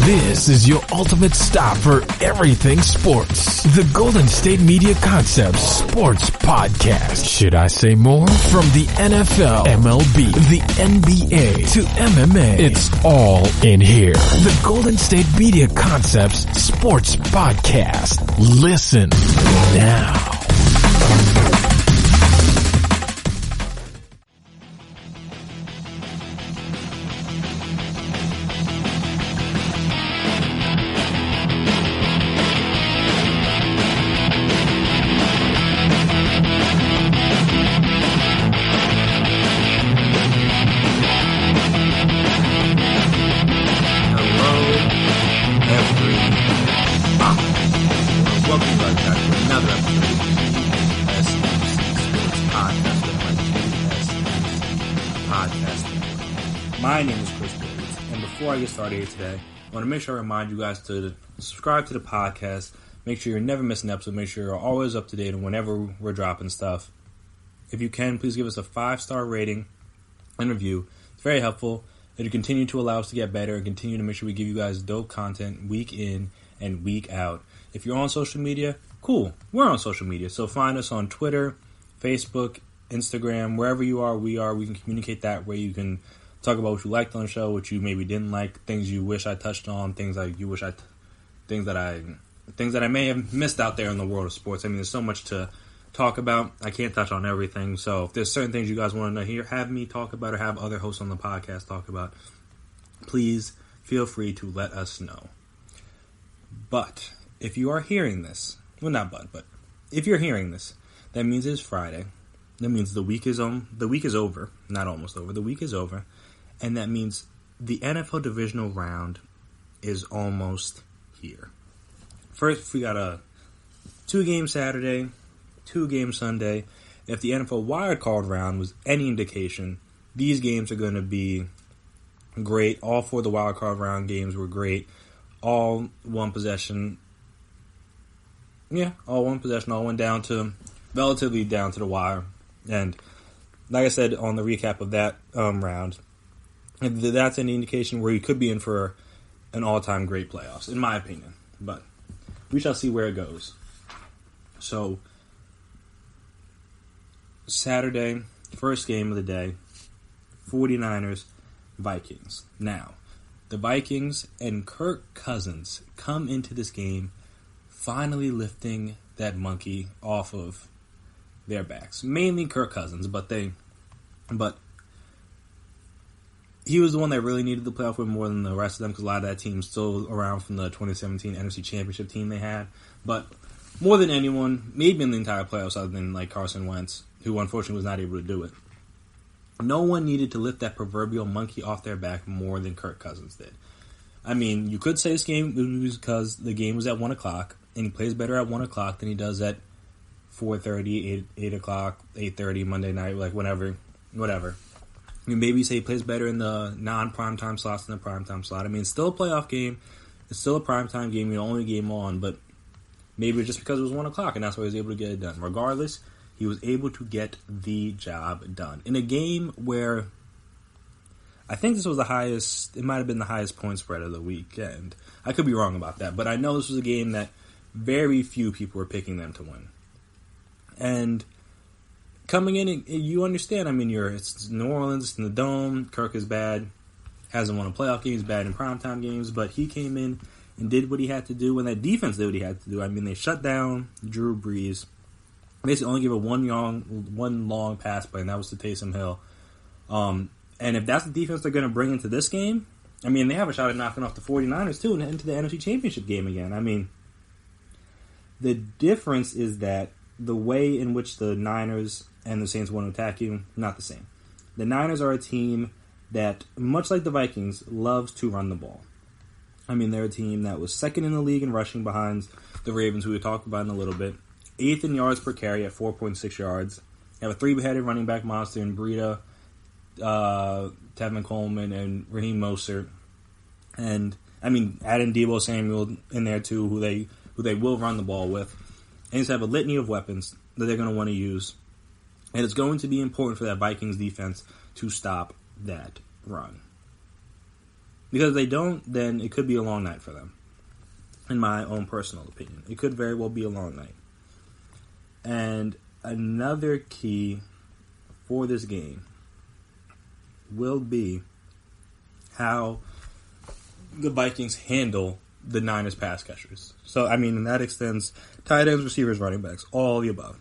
This is your ultimate stop for everything sports. The Golden State Media Concepts Sports Podcast. Should I say more? From the NFL, MLB, the NBA to MMA, it's all in here. The Golden State Media Concepts Sports Podcast. Listen now. Started today. I want to make sure I remind you guys to subscribe to the podcast. Make sure you're never missing an episode. Make sure you're always up to date on whenever we're dropping stuff. If you can, please give us a 5-star rating and review. It's very helpful. It'll continue to allow us to get better and continue to make sure we give you guys dope content week in and week out. If you're on social media, cool. We're on social media. So find us on Twitter, Facebook, Instagram, wherever you are, we are. We can communicate that way. You can talk about what you liked on the show, what you maybe didn't like, things you wish I touched on, things that I may have missed out there in the world of sports. I mean, there's so much to talk about. I can't touch on everything. So if there's certain things you guys want to hear, have me talk about or have other hosts on the podcast talk about, please feel free to let us know. But if you are hearing this, but if you're hearing this, that means it's Friday. That means the week is over, not almost over. The week is over. And that means the NFL Divisional Round is almost here. First, we got a 2-game Saturday, 2-game Sunday. If the NFL Wildcard Round was any indication, these games are going to be great. All 4 of the Wildcard Round games were great. All one possession. Yeah, all one possession. All went relatively down to the wire. And like I said on the recap of that round, that's an indication where you could be in for an all-time great playoffs, in my opinion. But we shall see where it goes. So, Saturday, first game of the day, 49ers, Vikings. Now, the Vikings and Kirk Cousins come into this game finally lifting that monkey off of their backs. Mainly Kirk Cousins, but he was the one that really needed the playoff win more than the rest of them, because a lot of that team's still around from the 2017 NFC Championship team they had. But more than anyone, maybe in the entire playoffs, other than like Carson Wentz, who unfortunately was not able to do it, no one needed to lift that proverbial monkey off their back more than Kirk Cousins did. I mean, you could say this game was because the game was at 1 o'clock, and he plays better at 1 o'clock than he does at 4:30, 8 o'clock, 8:30 Monday night, like whatever. You maybe say he plays better in the non-primetime slots than the primetime slot. I mean, it's still a playoff game. It's still a primetime game. The only game on, but maybe it's just because it was 1 o'clock, and that's why he was able to get it done. Regardless, he was able to get the job done. In a game where I think this was the highest, it might have been the highest point spread of the weekend. I could be wrong about that, but I know this was a game that very few people were picking them to win. And coming in, you understand, I mean, it's New Orleans, it's in the Dome, Kirk is bad, hasn't won a playoff game, he's bad in primetime games, but he came in and did what he had to do, and that defense did what he had to do. I mean, they shut down Drew Brees, basically only gave a one long pass play, and that was to Taysom Hill. And if that's the defense they're going to bring into this game, I mean, they have a shot at knocking off the 49ers, too, and into the NFC Championship game again. I mean, the difference is that the way in which the Niners and the Saints want to attack you, not the same. The Niners are a team that, much like the Vikings, loves to run the ball. I mean, they're a team that was second in the league in rushing behind the Ravens, who we'll talk about in a little bit. 8th in yards per carry at 4.6 yards. They have a 3-headed running back monster in Breida, Tevin Coleman, and Raheem Mostert. And, I mean, adding Deebo Samuel in there, too, who they will run the ball with. And just have a litany of weapons that they're going to want to use. And it's going to be important for that Vikings defense to stop that run. Because if they don't, then it could be a long night for them. In my own personal opinion. It could very well be a long night. And another key for this game will be how the Vikings handle the Niners pass catchers. So, I mean, that extends tight ends, receivers, running backs, all the above.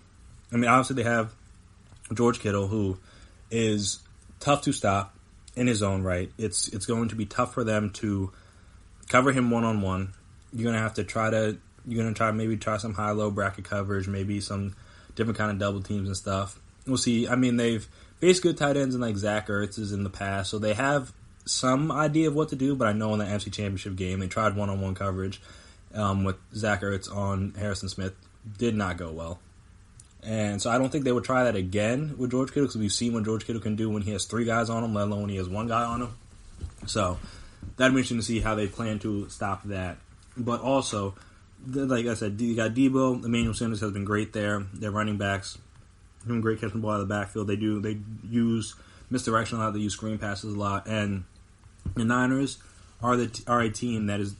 I mean, obviously they have George Kittle, who is tough to stop in his own right. It's going to be tough for them to cover him one-on-one. You're going to have to try some high-low bracket coverage, maybe some different kind of double teams and stuff. We'll see. I mean, they've faced good tight ends in like Zach Ertz in the past, so they have some idea of what to do, but I know in the NFC Championship game, they tried one-on-one coverage with Zach Ertz on Harrison Smith. Did not go well. And so I don't think they would try that again with George Kittle, because we've seen what George Kittle can do when he has 3 guys on him, let alone when he has 1 guy on him. So that'd be interesting to see how they plan to stop that. But also, like I said, you got Debo. Emmanuel Sanders has been great there. Their running backs doing great catching the ball out of the backfield. They use misdirection a lot. They use screen passes a lot. And the Niners are a team that has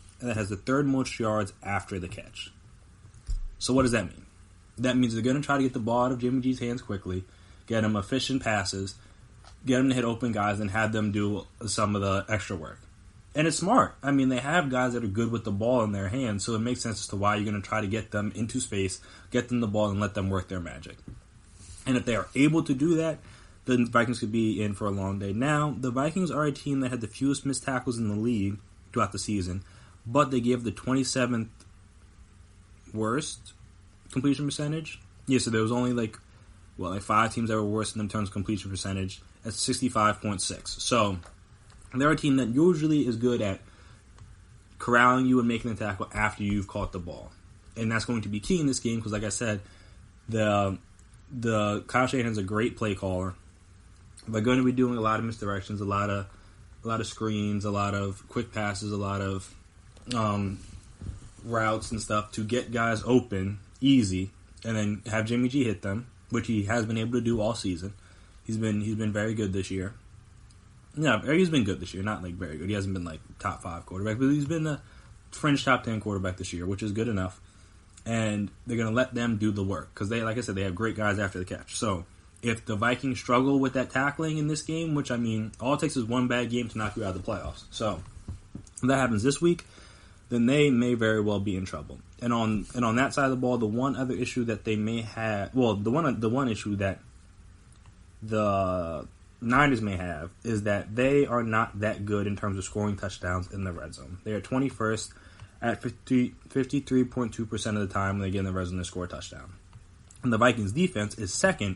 the 3rd most yards after the catch. So what does that mean? That means they're going to try to get the ball out of Jimmy G's hands quickly, get him efficient passes, get him to hit open guys, and have them do some of the extra work. And it's smart. I mean, they have guys that are good with the ball in their hands, so it makes sense as to why you're going to try to get them into space, get them the ball, and let them work their magic. And if they are able to do that, the Vikings could be in for a long day. Now, the Vikings are a team that had the fewest missed tackles in the league throughout the season, but they gave the 27th worst completion percentage. Yeah, so there was only like 5 teams that were worse than them in terms of completion percentage at 65.6. So they're a team that usually is good at corralling you and making the tackle after you've caught the ball. And that's going to be key in this game because, like I said, the Kyle Shanahan's a great play caller. They're going to be doing a lot of misdirections, a lot of screens, a lot of quick passes, a lot of routes and stuff to get guys open easy, and then have Jimmy G hit them, which he has been able to do all season. He's been very good this year. Yeah, he's been good this year, not like very good. He hasn't been like top 5 quarterback, but he's been a fringe top 10 quarterback this year, which is good enough. And they're going to let them do the work because they, like I said, they have great guys after the catch. So if the Vikings struggle with that tackling in this game, which I mean, all it takes is 1 bad game to knock you out of the playoffs. So if that happens this week, then they may very well be in trouble. And on that side of the ball, the one other issue that they may have, well, the one issue that the Niners may have is that they are not that good in terms of scoring touchdowns in the red zone. They are 21st at 53.2% of the time when they get in the red zone to score a touchdown. And the Vikings defense is 2nd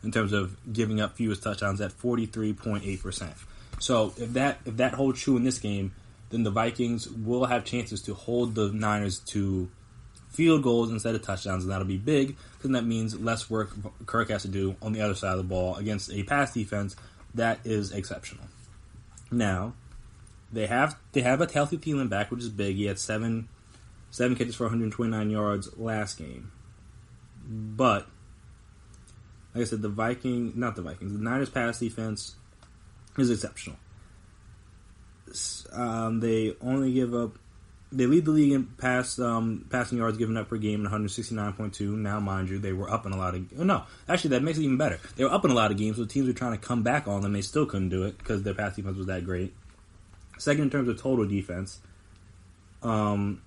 in terms of giving up fewest touchdowns at 43.8%. So if that holds true in this game, then the Vikings will have chances to hold the Niners to field goals instead of touchdowns, and that'll be big because that means less work Kirk has to do on the other side of the ball against a pass defense that is exceptional. Now, they have a healthy Thielen back, which is big. He had seven catches for 129 yards last game. But, like I said, the Niners pass defense is exceptional. They lead the league in passing yards given up per game at 169.2. Now, mind you, they were up in a lot of... No, actually, that makes it even better. They were up in a lot of games, so teams were trying to come back on them. They still couldn't do it because their pass defense was that great. 2nd in terms of total defense. In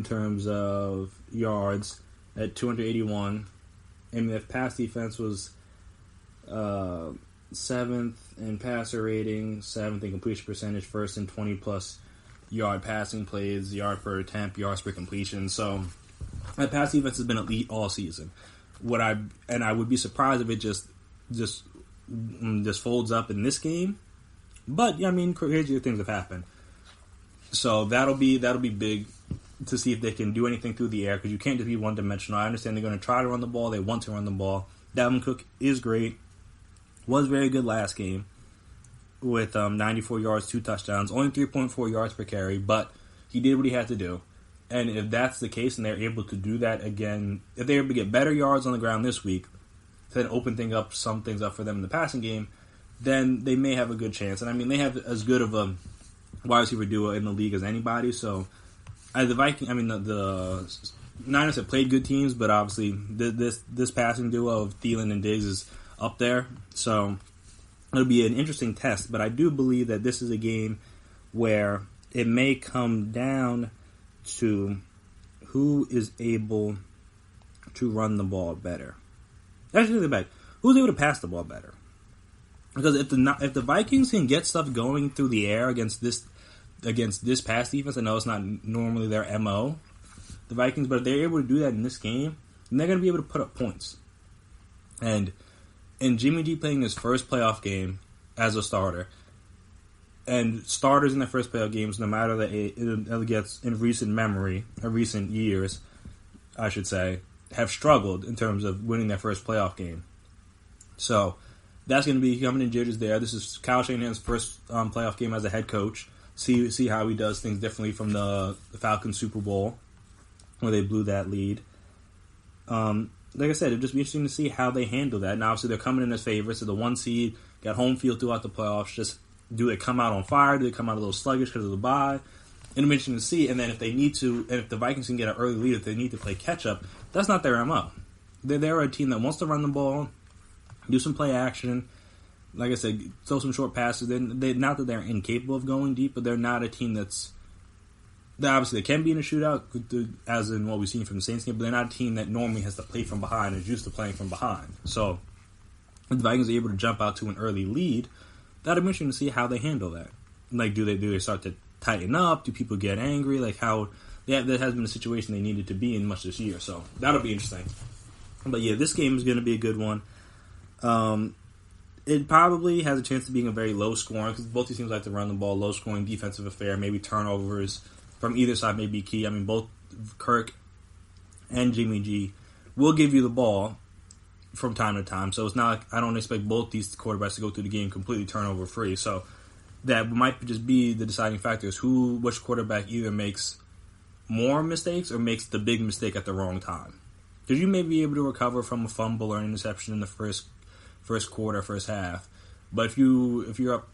terms of yards at 281. And their pass defense was 7th in passer rating, 7th in completion percentage, 1st in 20-plus yard passing plays, yard per attempt, yards per completion. So that pass defense has been elite all season. I would be surprised if it just folds up in this game. But I mean, crazier things have happened. So that'll be big to see if they can do anything through the air because you can't just be one-dimensional. I understand they're going to try to run the ball. They want to run the ball. Dalvin Cook is great. Was very good last game with 94 yards, 2 touchdowns, only 3.4 yards per carry, but he did what he had to do. And if that's the case and they're able to do that again, if they're able to get better yards on the ground this week, then open some things up for them in the passing game, then they may have a good chance. And I mean, they have as good of a wide receiver duo in the league as anybody. So, the Niners have played good teams, but obviously this passing duo of Thielen and Diggs is up there. So it'll be an interesting test. But I do believe that this is a game where it may come down to who is able to run the ball better. Actually, who's able to pass the ball better? Because if the Vikings can get stuff going through the air against this pass defense, I know it's not normally their MO, the Vikings, but if they're able to do that in this game, then they're going to be able to put up points. And Jimmy G playing his first playoff game as a starter, and starters in their first playoff games, no matter that it gets in recent years, I should say, have struggled in terms of winning their first playoff game. So that's going to be coming in jitters there. This is Kyle Shanahan's first playoff game as a head coach. See how he does things differently from the Falcons Super Bowl, where they blew that lead. Like I said, it'd just be interesting to see how they handle that. And obviously, they're coming in as favorites. So the 1 seed got home field throughout the playoffs. Just do they come out on fire? Do they come out a little sluggish because of the bye? It'll be interesting to see. And then if they need to, and if the Vikings can get an early lead, if they need to play catch up, that's not their MO. They're a team that wants to run the ball, do some play action. Like I said, throw some short passes. Not that they're incapable of going deep, but they're not a team that obviously they can be in a shootout, as in what we've seen from the Saints game, but they're not a team that normally has to play from behind and is used to playing from behind. So if the Vikings are able to jump out to an early lead, that'll be interesting to see how they handle that. Like, do they start to tighten up? Do people get angry? Like, how that has been a situation they needed to be in much this year. So that'll be interesting. But yeah, this game is going to be a good one. It probably has a chance of being a very low scoring, because both these teams like to run the ball, low scoring defensive affair, maybe turnovers from either side may be key. I mean, both Kirk and Jimmy G will give you the ball from time to time, so it's not like I don't expect both these quarterbacks to go through the game completely turnover free. So that might just be the deciding factor, is which quarterback either makes more mistakes or makes the big mistake at the wrong time. Because you may be able to recover from a fumble or an interception in the first quarter, first half, but if you're up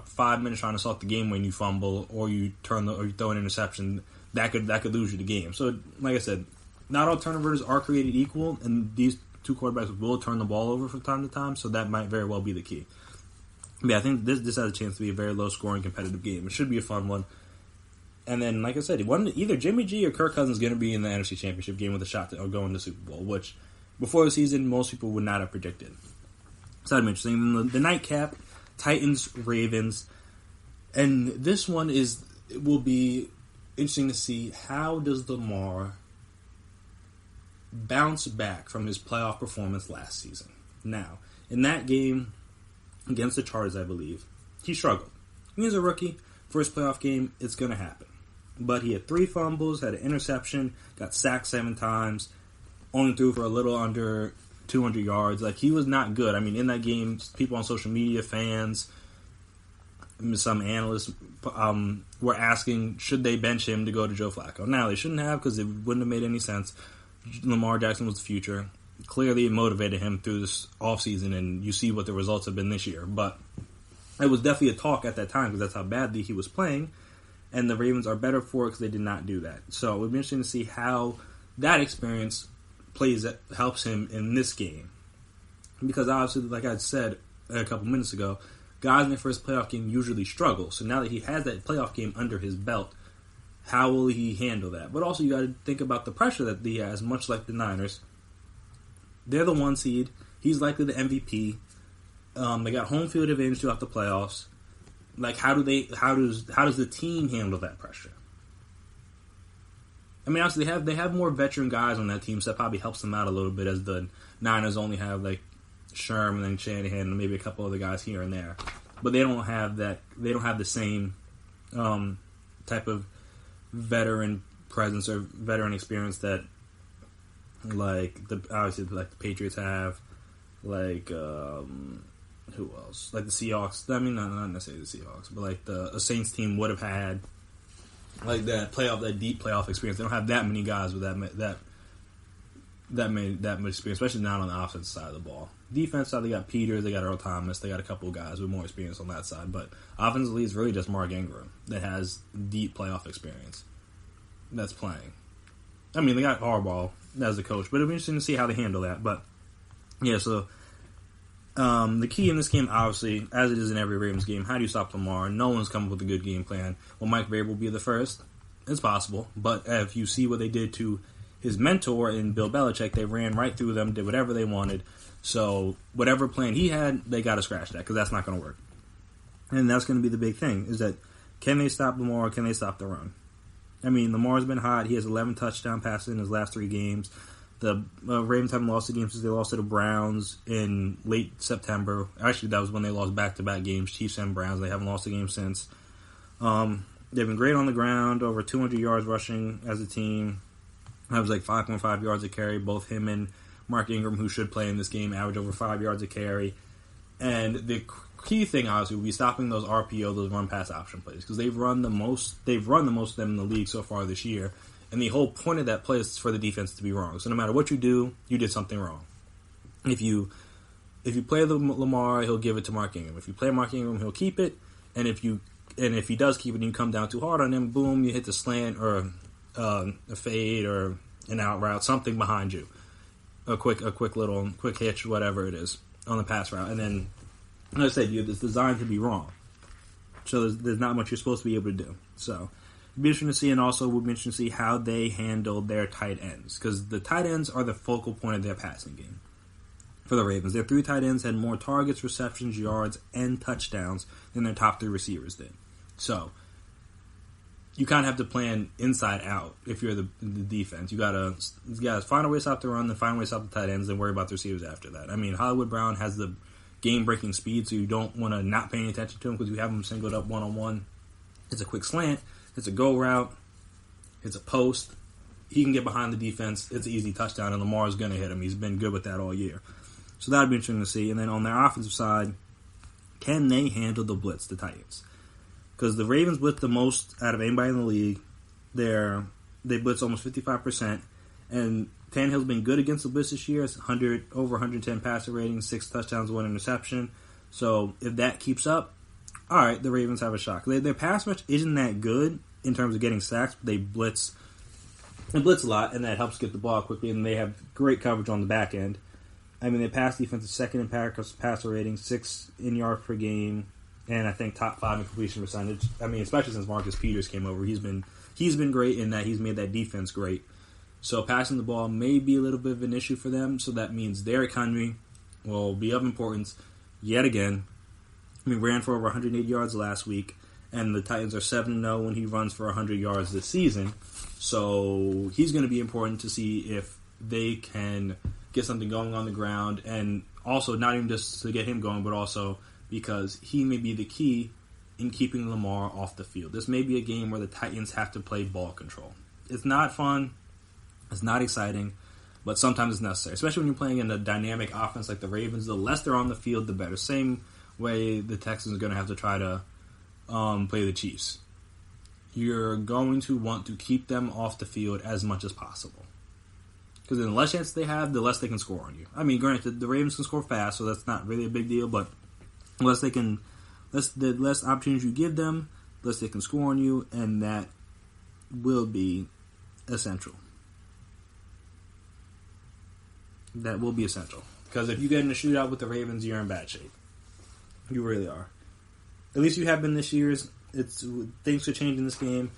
5 minutes trying to start the game when you fumble or you throw an interception, that could lose you the game. So, like I said, not all turnovers are created equal, and these two quarterbacks will turn the ball over from time to time. So that might very well be the key. But yeah, I think this has a chance to be a very low scoring competitive game. It should be a fun one. And then, like I said, either Jimmy G or Kirk Cousins is going to be in the NFC Championship game with a shot to go in the Super Bowl, which before the season most people would not have predicted. So that'd be interesting. The nightcap, Titans, Ravens, and this one will be interesting to see how does Lamar bounce back from his playoff performance last season. Now, in that game against the Chargers, I believe, he struggled. He's a rookie, first playoff game, it's going to happen. But he had 3 fumbles, had an interception, got sacked 7 times, only threw for a little under 200 yards. Like, he was not good. I mean, in that game, people on social media, fans, some analysts were asking, should they bench him to go to Joe Flacco? Now, they shouldn't have, because it wouldn't have made any sense. Lamar Jackson was the future. Clearly, it motivated him through this offseason, and you see what the results have been this year. But it was definitely a talk at that time, because that's how badly he was playing, and the Ravens are better for it because they did not do that. So it would be interesting to see how that experience helps him in this game. Because obviously, like I said a couple minutes ago, guys in their first playoff game usually struggle. So now that he has that playoff game under his belt, how will he handle that? But also, you got to think about the pressure that he has, much like the Niners. They're the 1 seed. He's likely the MVP. They got home field advantage throughout the playoffs. Like, how does the team handle that pressure? I mean, obviously they have more veteran guys on that team, so that probably helps them out a little bit, as the Niners only have like Sherman and Shanahan and maybe a couple other guys here and there. But they don't have that. They don't have the same type of veteran presence or veteran experience that obviously the Patriots have. Like who else? Like the Seahawks. I mean, not necessarily the Seahawks, but like the Saints team would have had. Like that deep playoff experience. They don't have that many guys with that that much experience, especially not on the offensive side of the ball. Defense side, they got Peters, they got Earl Thomas, they got a couple of guys with more experience on that side. But offensively, it's really just Mark Ingram that has deep playoff experience that's playing. I mean, they got Harbaugh as the coach, but it'll be interesting to see how they handle that. But, yeah, so the key in this game, obviously, as it is in every Ravens game, how do you stop Lamar? No one's come up with a good game plan. Will Mike Vrabel be the first? It's possible. But if you see what they did to his mentor in Bill Belichick, they ran right through them, did whatever they wanted. So whatever plan he had, they got to scratch that because that's not going to work. And that's going to be the big thing, is that can they stop Lamar or can they stop the run? I mean, Lamar's been hot. He has 11 touchdown passes in his last 3 games. The Ravens haven't lost a game since they lost to the Browns in late September. Actually, that was when they lost back-to-back games, Chiefs and Browns. They haven't lost a game since. They've been great on the ground, over 200 yards rushing as a team. That was like 5.5 yards a carry. Both him and Mark Ingram, who should play in this game, average over 5 yards a carry. And the key thing, obviously, will be stopping those RPO, those run-pass option plays, because they've run the most of them in the league so far this year. And the whole point of that play is for the defense to be wrong. So no matter what you do, you did something wrong. If you play the Lamar, he'll give it to Mark Ingram. If you play Mark Ingram, he'll keep it. And if he does keep it, and you come down too hard on him, boom, you hit the slant or a fade or an out route, something behind you, a quick hitch, whatever it is on the pass route. And then, like I said, it's designed to be wrong. So there's not much you're supposed to be able to do. So it'll be interesting to see, and also we'll be interesting to see how they handle their tight ends, because the tight ends are the focal point of their passing game for the Ravens. Their 3 tight ends had more targets, receptions, yards, and touchdowns than their top 3 receivers did. So you kind of have to plan inside out if you're the defense. You gotta find a way to stop the run, then find a way to stop the tight ends, then worry about the receivers after that. I mean, Hollywood Brown has the game-breaking speed, so you don't want to not pay any attention to him because you have him singled up one-on-one. It's a quick slant. It's a go route. It's a post. He can get behind the defense. It's an easy touchdown, and Lamar's going to hit him. He's been good with that all year. So that would be interesting to see. And then on their offensive side, can they handle the blitz, the Titans? Because the Ravens blitz the most out of anybody in the league. They blitz almost 55%. And Tannehill's been good against the blitz this year. It's over 110 passer rating, 6 touchdowns, 1 interception. So if that keeps up, all right, the Ravens have a shot. Their pass rush isn't that good in terms of getting sacks, but they blitz a lot, and that helps get the ball quickly, and they have great coverage on the back end. I mean, their pass defense is second in passer rating, 6 in yards per game, and I think top 5 in completion percentage. I mean, especially since Marcus Peters came over, he's been great in that he's made that defense great. So passing the ball may be a little bit of an issue for them, so that means their economy will be of importance yet again. I mean, ran for over 180 yards last week, and the Titans are 7-0 when he runs for 100 yards this season. So he's going to be important to see if they can get something going on the ground, and also not even just to get him going, but also because he may be the key in keeping Lamar off the field. This may be a game where the Titans have to play ball control. It's not fun. It's not exciting, but sometimes it's necessary, especially when you're playing in a dynamic offense like the Ravens. The less they're on the field, the better. Same way the Texans are going to have to try to play the Chiefs. You're going to want to keep them off the field as much as possible, because the less chance they have, the less they can score on you. I mean, granted, the Ravens can score fast, so that's not really a big deal, but the less opportunities you give them, the less they can score on you, and that will be essential. That will be essential. Because if you get in a shootout with the Ravens, you're in bad shape. You really are. At least you have been this year. Things could change in this game.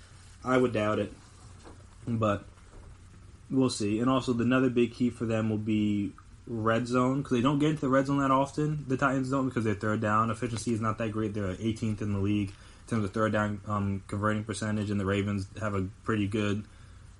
I would doubt it. But we'll see. And also, another big key for them will be red zone. Because they don't get into the red zone that often. The Titans don't, because their third down efficiency is not that great. They're 18th in the league in terms of third down converting percentage. And the Ravens have a pretty good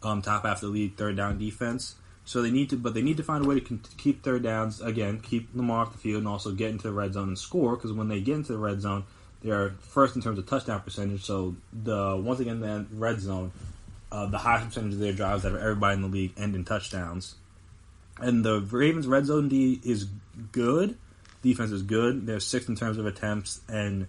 top half of the league third down defense. So they need to find a way to keep third downs, again, keep Lamar off the field, and also get into the red zone and score, because when they get into the red zone, they are first in terms of touchdown percentage. So once again, the red zone, the highest percentage of their drives out of everybody in the league end in touchdowns. And the Ravens' red zone D is good. Defense is good. They're 6th in terms of attempts and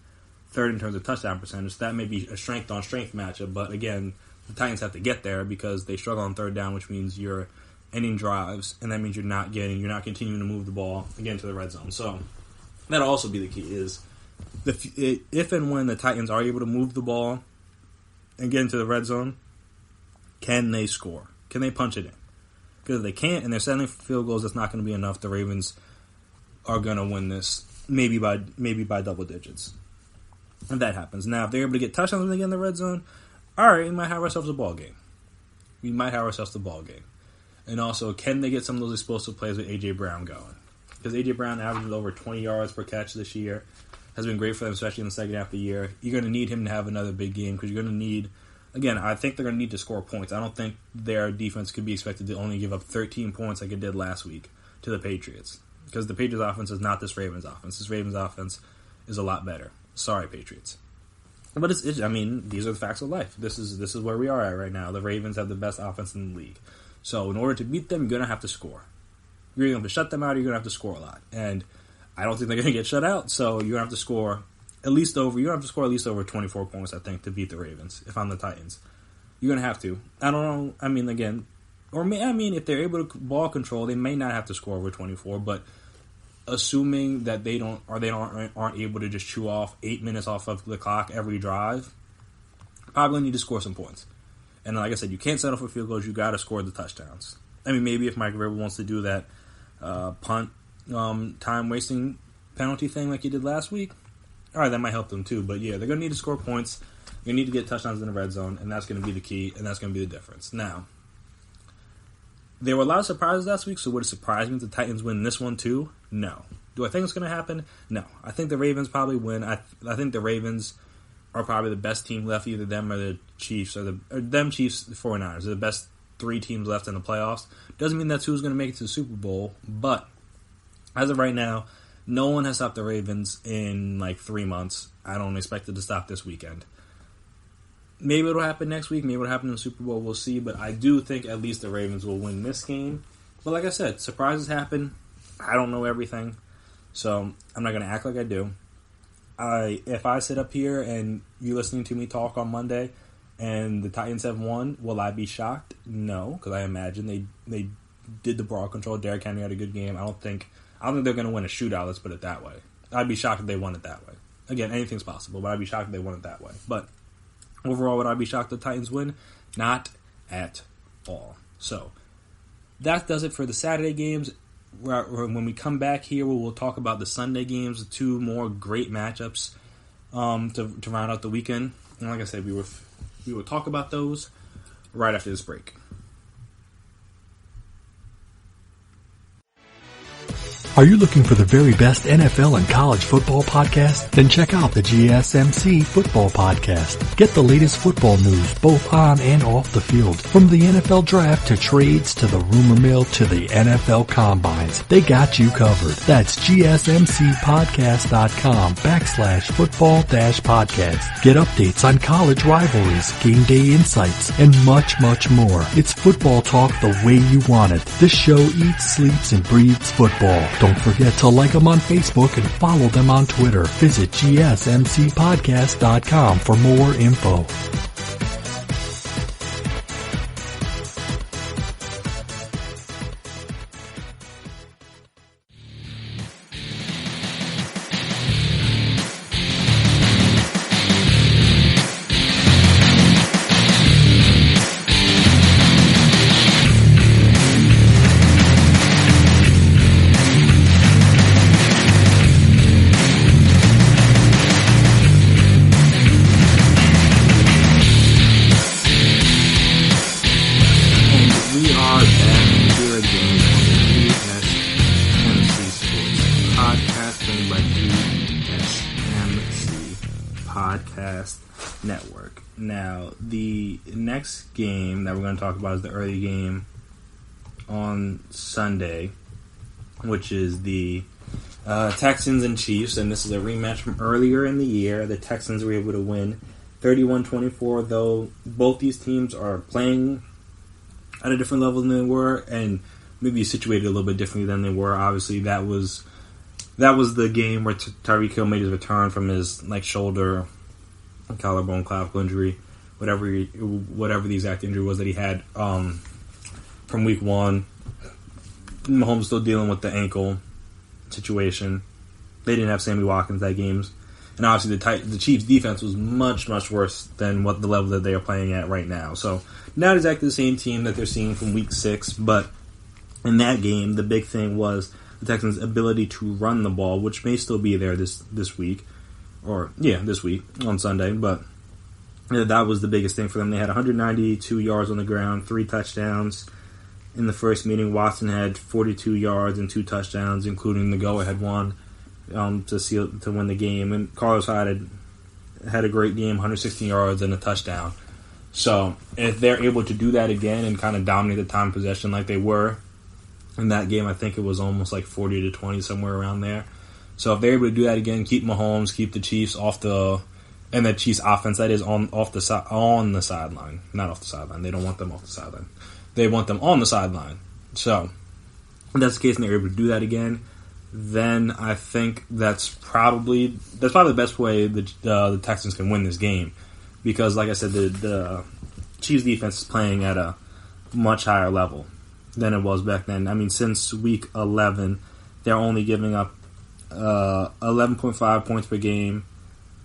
3rd in terms of touchdown percentage. So that may be a strength-on-strength matchup, but again, the Titans have to get there because they struggle on third down, which means you're ending drives, and that means you're not continuing to move the ball again to the red zone. So that'll also be the key is if and when the Titans are able to move the ball and get into the red zone, can they score? Can they punch it in? Because if they can't and they're settling for field goals, that's not going to be enough. The Ravens are going to win this, maybe by double digits. If that happens. Now, if they're able to get touchdowns when they get in the red zone, all right, we might have ourselves a ball game. And also, can they get some of those explosive plays with A.J. Brown going? Because A.J. Brown averages over 20 yards per catch this year. Has been great for them, especially in the second half of the year. You're going to need him to have another big game because you're going to need, again, I think they're going to need to score points. I don't think their defense could be expected to only give up 13 points like it did last week to the Patriots. Because the Patriots offense is not this Ravens offense. This Ravens offense is a lot better. Sorry, Patriots. But these are the facts of life. This is where we are at right now. The Ravens have the best offense in the league. So in order to beat them, you're going to have to score. You're going to have to shut them out, or you're going to have to score a lot. And I don't think they're going to get shut out, so you're going to have to score at least over 24 points, I think, to beat the Ravens, if I'm the Titans. You're going to have to. I don't know, if they're able to ball control, they may not have to score over 24, but assuming that they aren't able to just chew off 8 minutes off of the clock every drive, probably need to score some points. And like I said, you can't settle for field goals. You got to score the touchdowns. I mean, maybe if Mike Vrabel wants to do that punt time wasting penalty thing like he did last week, all right, that might help them too. But yeah, they're going to need to score points. You're going to need to get touchdowns in the red zone, and that's going to be the key, and that's going to be the difference. Now, there were a lot of surprises last week, so would it surprise me if the Titans win this one too? No. Do I think it's going to happen? No. I think the Ravens probably win. I think the Ravens are probably the best team left, either them or the Chiefs, or them Chiefs, the 49ers. They're the best three teams left in the playoffs. Doesn't mean that's who's going to make it to the Super Bowl, but as of right now, no one has stopped the Ravens in like 3 months. I don't expect it to stop this weekend. Maybe it'll happen next week. Maybe it'll happen in the Super Bowl. We'll see. But I do think at least the Ravens will win this game. But like I said, surprises happen. I don't know everything. So I'm not going to act like I do. If I sit up here and you're listening to me talk on Monday and the Titans have won, will I be shocked? No, because I imagine they did the ball control. Derrick Henry had a good game. I don't think they're going to win a shootout, let's put it that way. I'd be shocked if they won it that way. Again, anything's possible, but I'd be shocked if they won it that way. But overall, would I be shocked if the Titans win? Not at all. So that does it for the Saturday games. When we come back here, we'll talk about the Sunday games, the two more great matchups to round out the weekend. And like I said, we will talk about those right after this break. Are you looking for the very best NFL and college football podcast? Then check out the GSMC Football Podcast. Get the latest football news both on and off the field. From the NFL Draft to trades to the rumor mill to the NFL Combines. They got you covered. That's GSMCpodcast.com/football-podcast. Get updates on college rivalries, game day insights, and much, much more. It's football talk the way you want it. This show eats, sleeps, and breathes football. Don't forget to like them on Facebook and follow them on Twitter. Visit GSMCpodcast.com for more info. Network. Now, the next game that we're going to talk about is the early game on Sunday, which is the Texans and Chiefs, and this is a rematch from earlier in the year. The Texans were able to win 31-24, though both these teams are playing at a different level than they were, and maybe situated a little bit differently than they were. Obviously, that was the game where Tyreek Hill made his return from his shoulder, collarbone, clavicle injury, whatever the exact injury was that he had from week one. Mahomes still dealing with the ankle situation. They didn't have Sammy Watkins that game. And obviously the Chiefs' defense was much, much worse than what the level that they are playing at right now. So not exactly the same team that they're seeing from Week 6, but in that game, the big thing was the Texans' ability to run the ball, which may still be there this week. This week on Sunday, but that was the biggest thing for them. They had 192 yards on the ground, 3 touchdowns. In the first meeting, Watson had 42 yards and 2 touchdowns, including the go-ahead one to win the game. And Carlos Hyde had a great game, 116 yards and a touchdown. So if they're able to do that again and kind of dominate the time of possession like they were in that game, I think it was almost like 40-20, somewhere around there. So if they're able to do that again, keep Mahomes, keep the Chiefs and the Chiefs offense, that is on the sideline, not off the sideline. They don't want them off the sideline. They want them on the sideline. So if that's the case and they're able to do that again, then I think that's probably the best way the Texans can win this game. Because, like I said, the Chiefs defense is playing at a much higher level than it was back then. I mean, since Week 11, they're only giving up 11.5 points per game.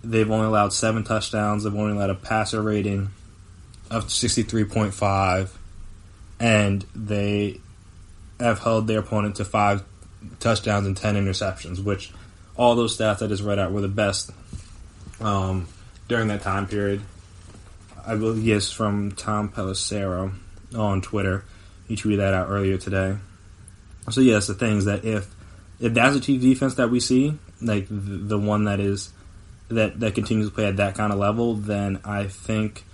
They've only allowed 7 touchdowns. They've only allowed a passer rating of 63.5. And they have held their opponent to 5 touchdowns and 10 interceptions, which all those stats I just read out were the best during that time period. I believe it's from Tom Pelissero on Twitter. He tweeted that out earlier today. So yes, the thing is that if that's a Chiefs defense that we see, like the one that is that continues to play at that kind of level, then I think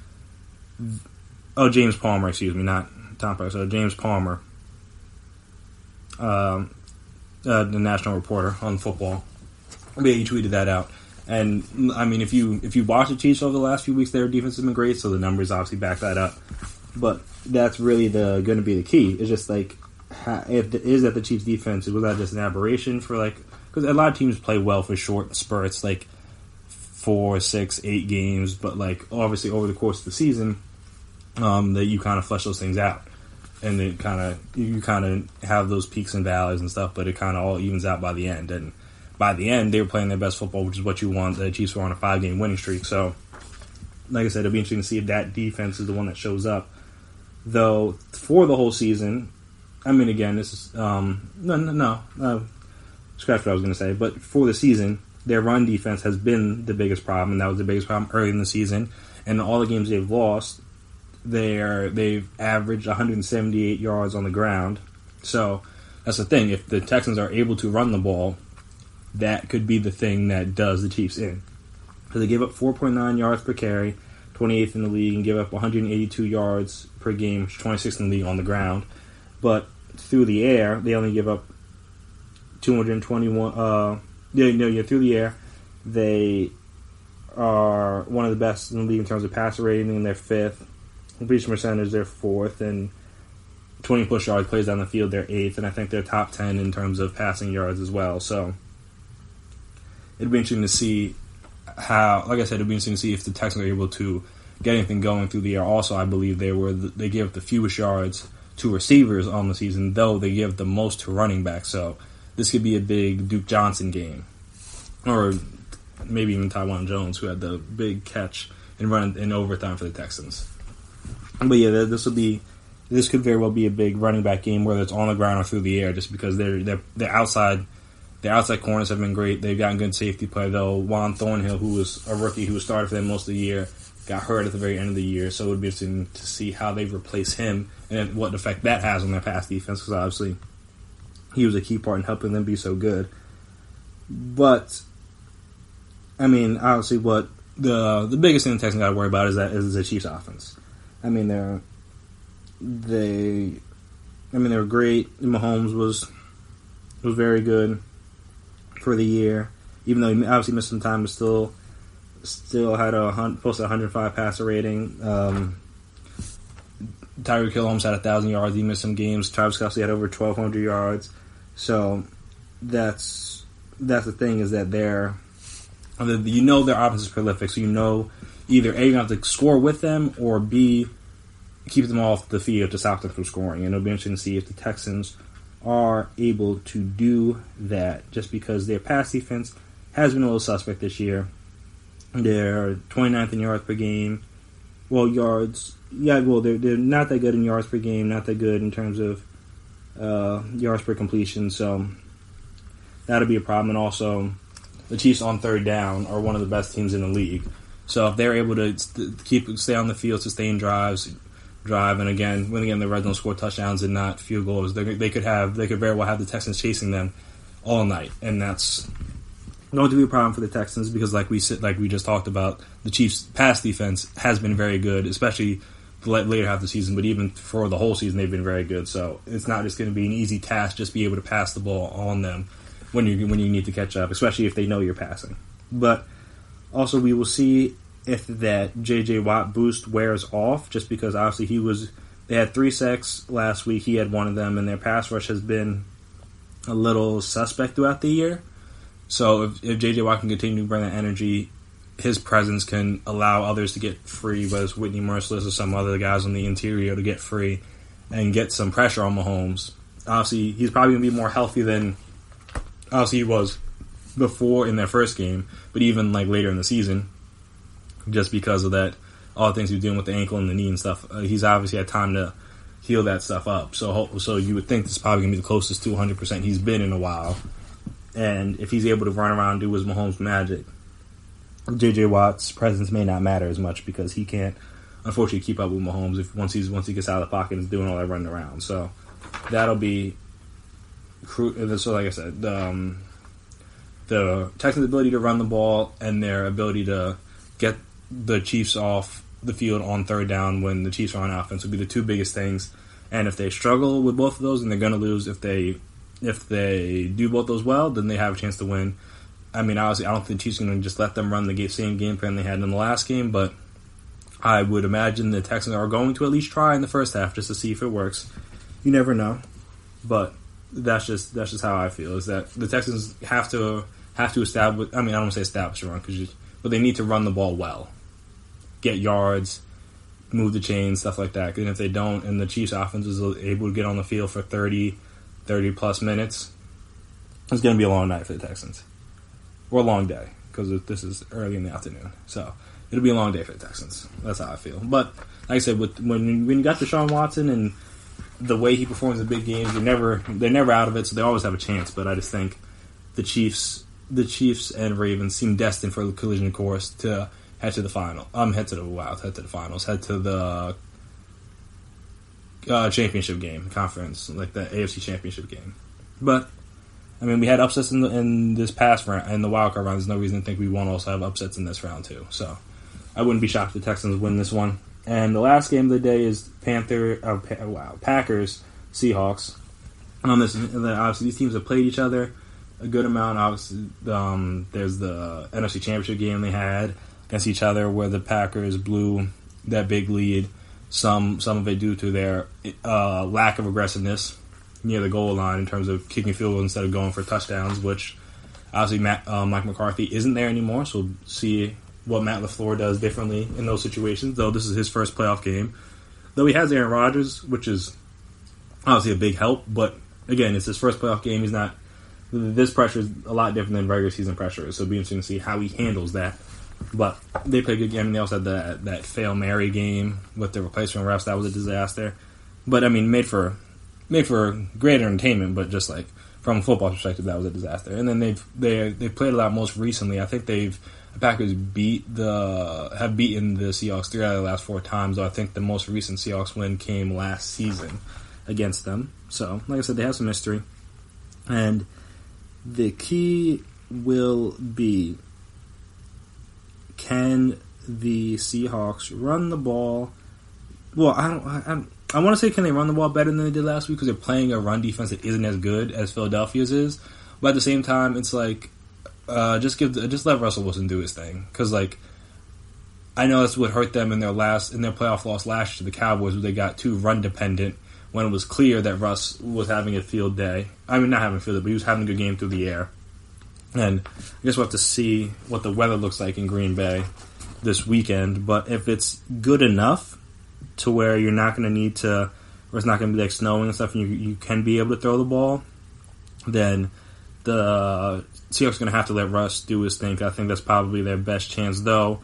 James Palmer, excuse me, not Tom Pelissero, James Palmer, the national reporter on football. Yeah, he tweeted that out. And I mean, if you watch the Chiefs over the last few weeks, their defense has been great, so the numbers obviously back that up. But that's really going to be the key. It's just like, if it is that the Chiefs defense, was that just an aberration for because a lot of teams play well for short spurts, like 4, 6, 8 games, but obviously over the course of the season, that you kind of flesh those things out, and you kind of have those peaks and valleys and stuff, but it kind of all evens out by the end. And by the end, they were playing their best football, which is what you want. The Chiefs were on a 5-game winning streak. So, like I said, it'll be interesting to see if that defense is the one that shows up. Though, for the whole season, I mean, again, this is... scratch what I was going to say. But for the season, their run defense has been the biggest problem, and that was the biggest problem early in the season. And all the games they've lost, they've averaged 178 yards on the ground. So, that's the thing. If the Texans are able to run the ball, that could be the thing that does the Chiefs in. Because they give up 4.9 yards per carry, 28th in the league, and give up 182 yards per game, 26th in the league on the ground. But through the air, they only give up 221. Through the air, they are one of the best in the league in terms of passer rating, and they're 5th. Completion percentage, they're 4th, and 20-plus yards plays down the field, they're 8th, and I think they're top 10 in terms of passing yards as well. So it'd be interesting to see if the Texans are able to get anything going through the air. Also, I believe they give the fewest yards to receivers on the season, though they give the most to running backs. So this could be a big Duke Johnson game, or maybe even Tywan Jones, who had the big catch and run in overtime for the Texans. But yeah, this could very well be a big running back game, whether it's on the ground or through the air, just because their outside corners have been great. They've gotten good safety play, though. Juan Thornhill, who was a rookie who started for them most of the year, got hurt at the very end of the year, so it would be interesting to see how they replace him and what effect that has on their pass defense, because obviously he was a key part in helping them be so good. But, I mean, obviously what the biggest thing the Texans got to worry about is the Chiefs' offense. I mean, they were great. Mahomes was very good for the year, even though he obviously missed some time, but still had posted 105 passer rating. Tyreek Hill almost had 1,000 yards. He missed some games. Travis Kelce had over 1,200 yards. So that's the thing, is that their offense is prolific. So either A, you have to score with them, or B, keep them off the field to stop them from scoring. And it'll be interesting to see if the Texans are able to do that, just because their pass defense has been a little suspect this year. They're 29th in yards per game. Well, yards, they're not that good in yards per game, not that good in terms of yards per completion, so that'll be a problem. And also, the Chiefs on third down are one of the best teams in the league. So if they're able to stay on the field, sustain drive, and again, the Reds don't score touchdowns and not field goals, they could very well have the Texans chasing them all night, and that's going to be a problem for the Texans because, like we just talked about, the Chiefs' pass defense has been very good, especially the later half of the season. But even for the whole season, they've been very good. So it's not just going to be an easy task just be able to pass the ball on them when you need to catch up, especially if they know you're passing. But also, we will see if that J.J. Watt boost wears off, just because obviously they had 3 sacks last week. He had one of them, and their pass rush has been a little suspect throughout the year. So if J.J. Watt can continue to bring that energy, his presence can allow others to get free, whether it's Whitney Merciless or some other guys on the interior, to get free and get some pressure on Mahomes. Obviously, he's probably going to be more healthy than obviously he was before in their first game, but even like later in the season, just because of that, all the things he's doing with the ankle and the knee and stuff, he's obviously had time to heal that stuff up. So you would think this is probably going to be the closest to 100% he's been in a while. And if he's able to run around and do his Mahomes magic, J.J. Watt's presence may not matter as much because he can't, unfortunately, keep up with Mahomes once he gets out of the pocket and is doing all that running around. So that'll be so. Like I said, the Texans' ability to run the ball and their ability to get the Chiefs off the field on third down when the Chiefs are on offense will be the two biggest things. And if they struggle with both of those, then they're going to lose. If they do both those well, then they have a chance to win. I mean, obviously, I don't think the Chiefs are going to just let them run the same game plan they had in the last game, but I would imagine the Texans are going to at least try in the first half just to see if it works. You never know, but that's just how I feel. Is that the Texans have to establish? I mean, I don't want to say establish a run, but they need to run the ball well, get yards, move the chains, stuff like that. And if they don't, and the Chiefs' offense is able to get on the field for 30 plus minutes, it's going to be a long night for the Texans. Or a long day, because this is early in the afternoon. So it'll be a long day for the Texans. That's how I feel. But like I said, when you got Deshaun Watson and the way he performs in big games, they're never out of it, so they always have a chance. But I just think the Chiefs and Ravens seem destined for the collision course to head to the final. Head to the finals, head to the championship game, conference, like the AFC championship game. But I mean, we had upsets in this past round, in the wildcard round. There's no reason to think we won't also have upsets in this round too. So I wouldn't be shocked if the Texans win this one. And the last game of the day is Packers Seahawks. Obviously, these teams have played each other a good amount. Obviously, there's the NFC Championship game they had against each other, where the Packers blew that big lead. Some of it due to their lack of aggressiveness near the goal line in terms of kicking field goals instead of going for touchdowns, which obviously Mike McCarthy isn't there anymore, so we'll see what Matt LaFleur does differently in those situations, though this is his first playoff game. Though he has Aaron Rodgers, which is obviously a big help, but again, it's his first playoff game. This pressure is a lot different than regular season pressure, so it'll be interesting to see how he handles that. But they played a good game, and they also had that Fail Mary game with the replacement refs. That was a disaster. But, I mean, made for great entertainment, but just like from a football perspective, that was a disaster. And then they've played a lot most recently. I think the Packers have beaten the Seahawks 3 out of the last 4 times, though I think the most recent Seahawks win came last season against them. So, like I said, they have some history. And the key will be, can the Seahawks run the ball? Well, I want to say, can they run the ball better than they did last week, because they're playing a run defense that isn't as good as Philadelphia's is. But at the same time, it's like just let Russell Wilson do his thing, because like I know that's what hurt them in their playoff loss last year to the Cowboys, where they got too run dependent when it was clear that Russ was having a field day. I mean, not having a field day, but he was having a good game through the air. And I guess we'll have to see what the weather looks like in Green Bay this weekend. But if it's good enough to where you're not going to need to, or it's not going to be like snowing and stuff, and you can be able to throw the ball, then the Seahawks are going to have to let Russ do his thing. I think that's probably their best chance, though.